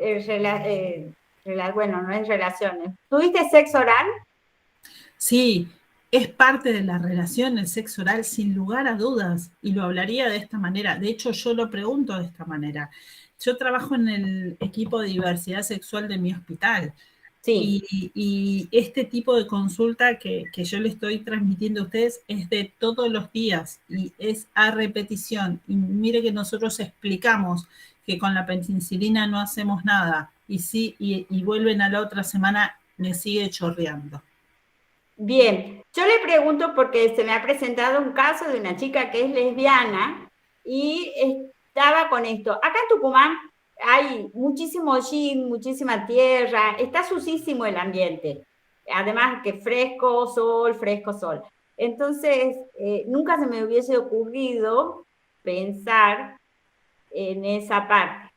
bueno, no es relaciones, ¿tuviste sexo oral? Sí, es parte de la relación el sexo oral sin lugar a dudas y lo hablaría de esta manera. De hecho, yo lo pregunto de esta manera. Yo trabajo en el equipo de diversidad sexual de mi hospital. Sí. Y este tipo de consulta que yo le estoy transmitiendo a ustedes es de todos los días y es a repetición. Y mire que nosotros explicamos que con la penicilina no hacemos nada y vuelven a la otra semana, me sigue chorreando. Bien, yo le pregunto porque se me ha presentado un caso de una chica que es lesbiana y estaba con esto. Acá en Tucumán hay muchísimo gym, muchísima tierra, está sucísimo el ambiente. Además que fresco sol, fresco sol. Entonces, nunca se me hubiese ocurrido pensar en esa parte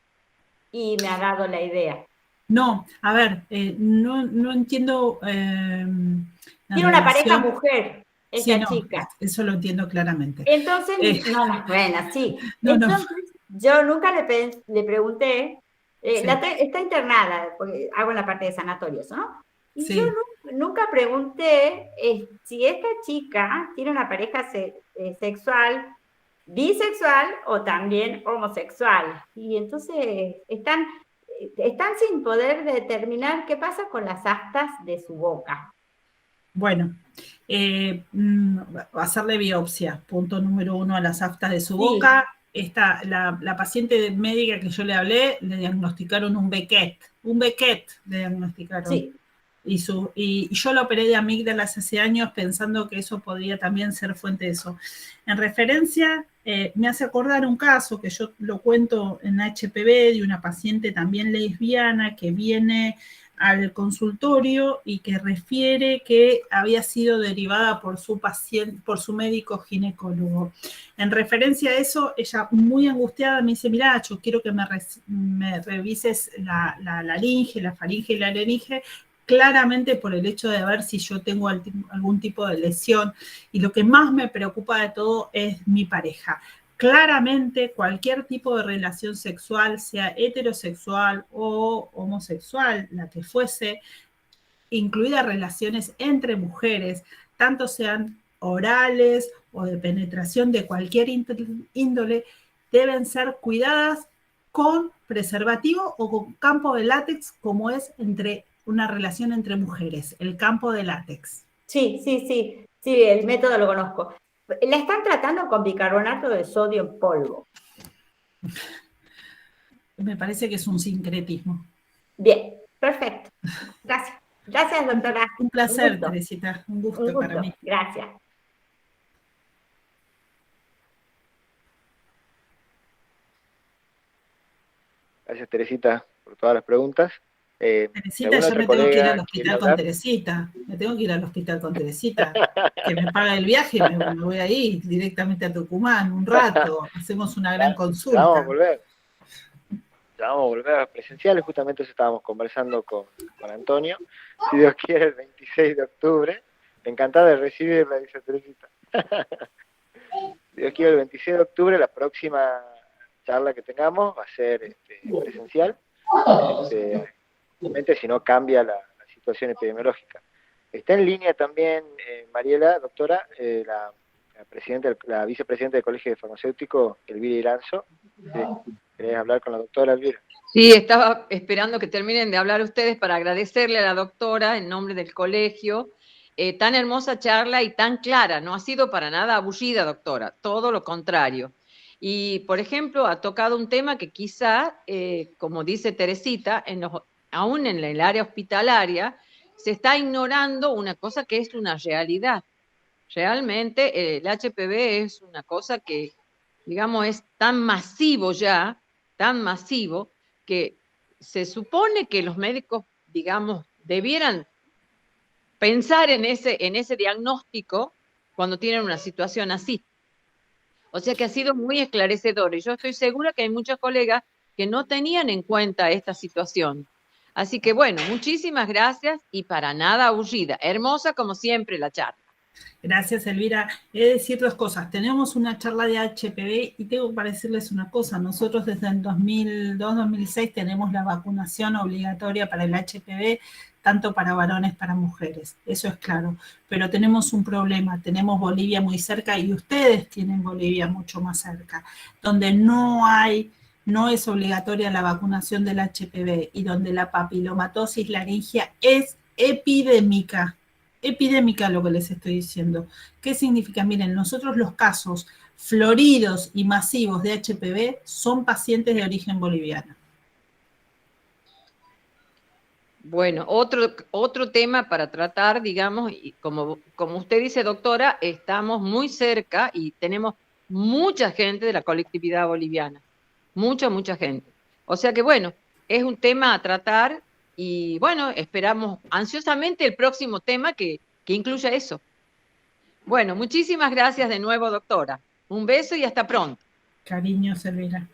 y me ha dado la idea. No, a ver, no entiendo la Tiene una pareja relación. mujer, Sí, esta no, chica. eso lo entiendo claramente. Entonces, no, bueno, sí. No, no, Entonces, yo nunca le pregunté, sí, está internada, porque hago la parte de sanatorios, ¿no? Y yo sí. nunca pregunté si esta chica tiene una pareja sexual, bisexual o también homosexual. Y entonces están sin poder determinar qué pasa con las aftas de su boca. Bueno, hacerle biopsia, punto número 1 a las aftas de su Sí, boca. La paciente médica que yo le hablé, le diagnosticaron un Beckett le diagnosticaron. sí. Y yo lo operé de amígdalas hace años pensando que eso podría también ser fuente de eso. En referencia, me hace acordar un caso que yo lo cuento en HPV de una paciente también lesbiana que viene al consultorio y que refiere que había sido derivada por su paciente, por su médico ginecólogo. En referencia a eso, ella muy angustiada me dice, mira, yo quiero que me revises la laringe, la faringe y la laringe, claramente por el hecho de ver si yo tengo algún tipo de lesión. Y lo que más me preocupa de todo es mi pareja. Claramente cualquier tipo de relación sexual, sea heterosexual o homosexual, la que fuese, incluidas relaciones entre mujeres, tanto sean orales o de penetración de cualquier índole, deben ser cuidadas con preservativo o con campo de látex, como es entre una relación entre mujeres, el campo de látex. Sí, sí, sí, sí, el método lo conozco. La están tratando con bicarbonato de sodio en polvo. Me parece que es un sincretismo. Bien, perfecto. Gracias. Gracias, doctora. Un Un placer, gusto. Teresita, un Un gusto para gusto. mí. Gracias. Gracias, Teresita, por todas las preguntas. Si Teresita, alguna yo otra me tengo que ir colega al quiere hospital con hablar. Teresita. Me tengo que ir al hospital con Teresita. Que me paga el viaje, me voy ahí directamente a Tucumán un rato. Hacemos una gran Ya vamos a consulta. volver. Ya vamos a volver a presenciales. Justamente eso estábamos conversando con Antonio. Si Dios quiere, el 26 de octubre. Encantada de recibirla, dice Teresita. Si Dios quiere, el 26 de octubre, la próxima charla que tengamos va a ser presencial. Si no cambia la situación epidemiológica. Está en línea también, Mariela, doctora, la vicepresidenta del Colegio de Farmacéuticos, Elvira Iranzo. ¿Querés hablar con la doctora Elvira? Sí, estaba esperando que terminen de hablar ustedes para agradecerle a la doctora en nombre del colegio. Tan hermosa charla y tan clara, no ha sido para nada aburrida, doctora, todo lo contrario. Y, por ejemplo, ha tocado un tema que quizá, como dice Teresita, aún en el área hospitalaria, se está ignorando una cosa que es una realidad. Realmente el HPV es una cosa que, digamos, es tan masivo ya, tan masivo, que se supone que los médicos, digamos, debieran pensar en ese diagnóstico cuando tienen una situación así. O sea que ha sido muy esclarecedor y yo estoy segura que hay muchos colegas que no tenían en cuenta esta situación. Así que bueno, muchísimas gracias y para nada aburrida. Hermosa como siempre la charla. Gracias, Elvira. He de decir dos cosas. Tenemos una charla de HPV y tengo para decirles una cosa. Nosotros desde el 2002-2006 tenemos la vacunación obligatoria para el HPV, tanto para varones como para mujeres. Eso es claro. Pero tenemos un problema. Tenemos Bolivia muy cerca y ustedes tienen Bolivia mucho más cerca, donde no es obligatoria la vacunación del HPV y donde la papilomatosis laringea es epidémica lo que les estoy diciendo. ¿Qué significa? Miren, nosotros los casos floridos y masivos de HPV son pacientes de origen boliviano. Bueno, otro tema para tratar, digamos, y como usted dice, doctora, estamos muy cerca y tenemos mucha gente de la colectividad boliviana, mucha gente. O sea que bueno, es un tema a tratar y bueno, esperamos ansiosamente el próximo tema que incluya eso. Bueno, muchísimas gracias de nuevo, doctora. Un beso y hasta pronto. Cariño, Elvira.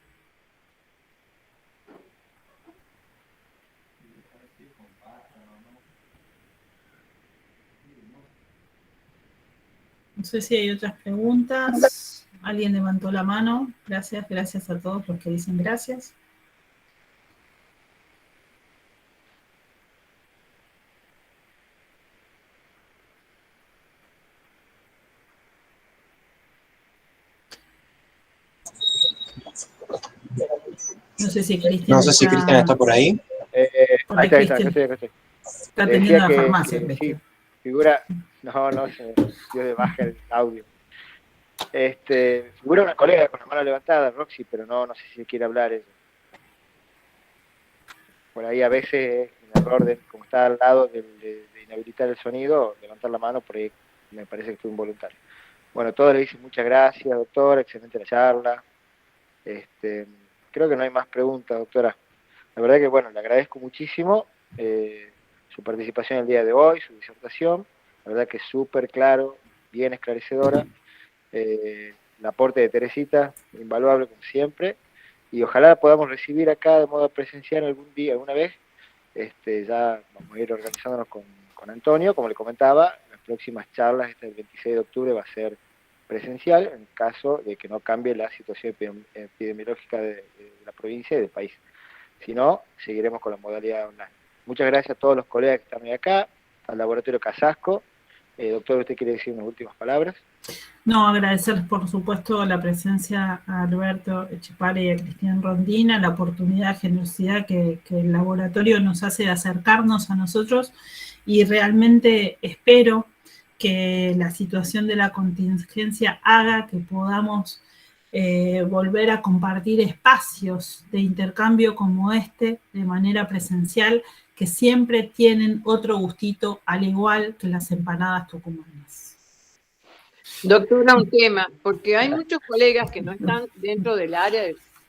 No sé si hay otras preguntas. Alguien levantó la mano. Gracias a todos los que dicen gracias. No sé si Cristian está por ahí. Ahí está, acá estoy. Está atendiendo la farmacia. Sí, figura, no, se dio de baja el audio. Figura una colega con la mano levantada, Roxy, pero no sé si quiere hablar ella. Por ahí a veces un error como está al lado de inhabilitar el sonido, levantar la mano, por ahí me parece que fue involuntario. Bueno, todos le dicen muchas gracias, doctora, excelente la charla. Creo que no hay más preguntas, doctora. La verdad que, bueno, le agradezco muchísimo su participación el día de hoy, su disertación. La verdad que es súper claro, bien esclarecedora. El aporte de Teresita, invaluable como siempre. Y ojalá podamos recibir acá de modo presencial algún día, alguna vez. Ya vamos a ir organizándonos con Antonio, como le comentaba. Las próximas charlas, el 26 de octubre, va a ser presencial, en caso de que no cambie la situación epidemiológica de la provincia y del país. Si no, seguiremos con la modalidad online. Muchas gracias a todos los colegas que están hoy acá, al Laboratorio Casasco. Doctor, ¿usted quiere decir unas últimas palabras? No, agradecer por supuesto la presencia a Alberto Echepare y a Cristian Rondina, la oportunidad, generosidad que el laboratorio nos hace de acercarnos a nosotros, y realmente espero que la situación de la contingencia haga que podamos volver a compartir espacios de intercambio como este de manera presencial, que siempre tienen otro gustito, al igual que las empanadas tucumanas. Doctora, un tema, porque hay muchos colegas que no están dentro del área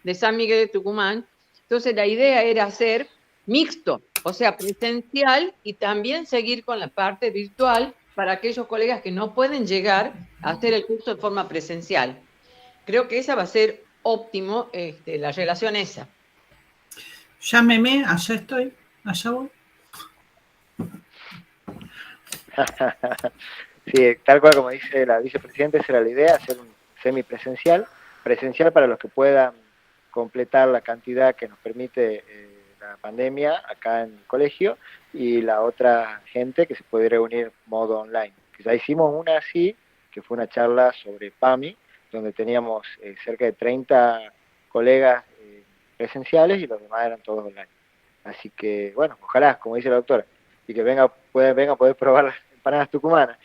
de San Miguel de Tucumán, entonces la idea era hacer mixto, o sea, presencial y también seguir con la parte virtual para aquellos colegas que no pueden llegar a hacer el curso de forma presencial. Creo que esa va a ser óptimo, la relación esa. Llámeme, allá estoy, allá voy. Sí, tal cual como dice la vicepresidenta, esa era la idea, hacer un semipresencial, presencial para los que puedan completar la cantidad que nos permite la pandemia acá en el colegio, y la otra gente que se puede reunir modo online. Que ya hicimos una así, que fue una charla sobre PAMI, donde teníamos cerca de 30 colegas presenciales y los demás eran todos online. Así que, bueno, ojalá, como dice la doctora, y que venga a poder probar las empanadas tucumanas.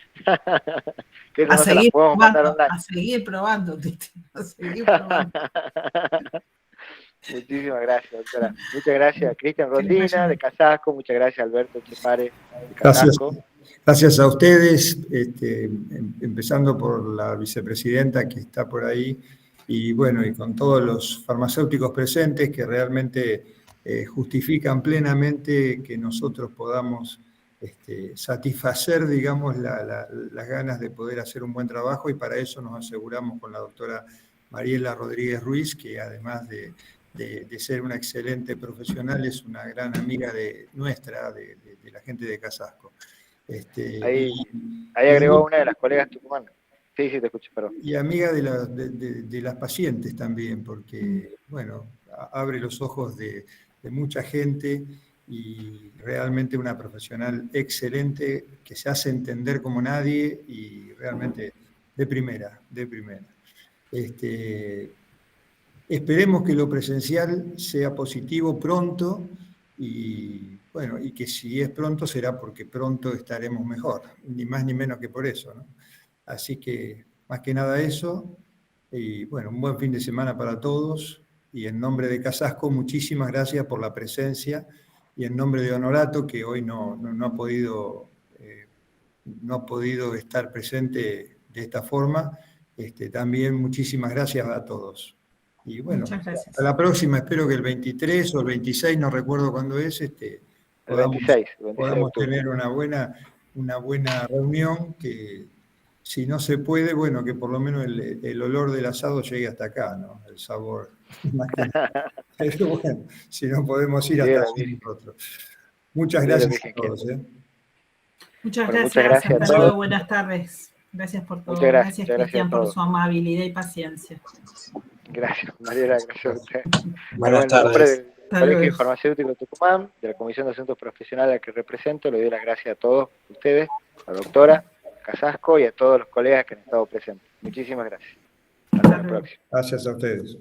Que eso no se las podemos mandar online. A seguir probando, Titi, a seguir probando. Muchísimas gracias, doctora. Muchas gracias a Cristian Rondina de Casasco, muchas gracias a Alberto Echepare de Casasco. Gracias a ustedes, empezando por la vicepresidenta que está por ahí, y bueno, y con todos los farmacéuticos presentes que realmente justifican plenamente que nosotros podamos satisfacer, digamos, las ganas de poder hacer un buen trabajo, y para eso nos aseguramos con la doctora Mariela Rodríguez Ruiz, que además de ser una excelente profesional, es una gran amiga nuestra, de la gente de Casasco. Ahí agregó una de las colegas tucumanas. Sí, te escucho, perdón. Y amiga de las pacientes también, porque, bueno, abre los ojos de mucha gente, y realmente una profesional excelente que se hace entender como nadie, y realmente de primera. Esperemos que lo presencial sea positivo pronto, y bueno, y que si es pronto será porque pronto estaremos mejor, ni más ni menos que por eso, ¿no? Así que, más que nada eso, y bueno, un buen fin de semana para todos, y en nombre de Casasco, muchísimas gracias por la presencia y en nombre de Honorato, que hoy no ha podido estar presente de esta forma, también muchísimas gracias a todos. Y bueno, Muchas gracias. hasta la próxima, espero que el 23 o el 26, no recuerdo cuándo es, podamos 26 de octubre. tener una buena reunión, que si no se puede, bueno, que por lo menos el olor del asado llegue hasta acá, ¿no? El sabor. Pero bueno, si no podemos ir hasta allí nosotros. Muchas gracias a todos. Muchas Bueno, gracias. muchas gracias Hasta a todos. luego. Buenas tardes. Gracias por todo. Muchas gracias, Gracias, Cristian, a por todos. su amabilidad y paciencia. Gracias, Mariela, gracias a usted. Buenas En nombre tardes. del Hasta Colegio luego. Farmacéutico de Tucumán, de la Comisión de Asuntos Profesionales a la que represento, le doy las gracias a todos ustedes, a la doctora Casasco y a todos los colegas que han estado presentes. Muchísimas gracias. Hasta la próxima. Gracias a ustedes.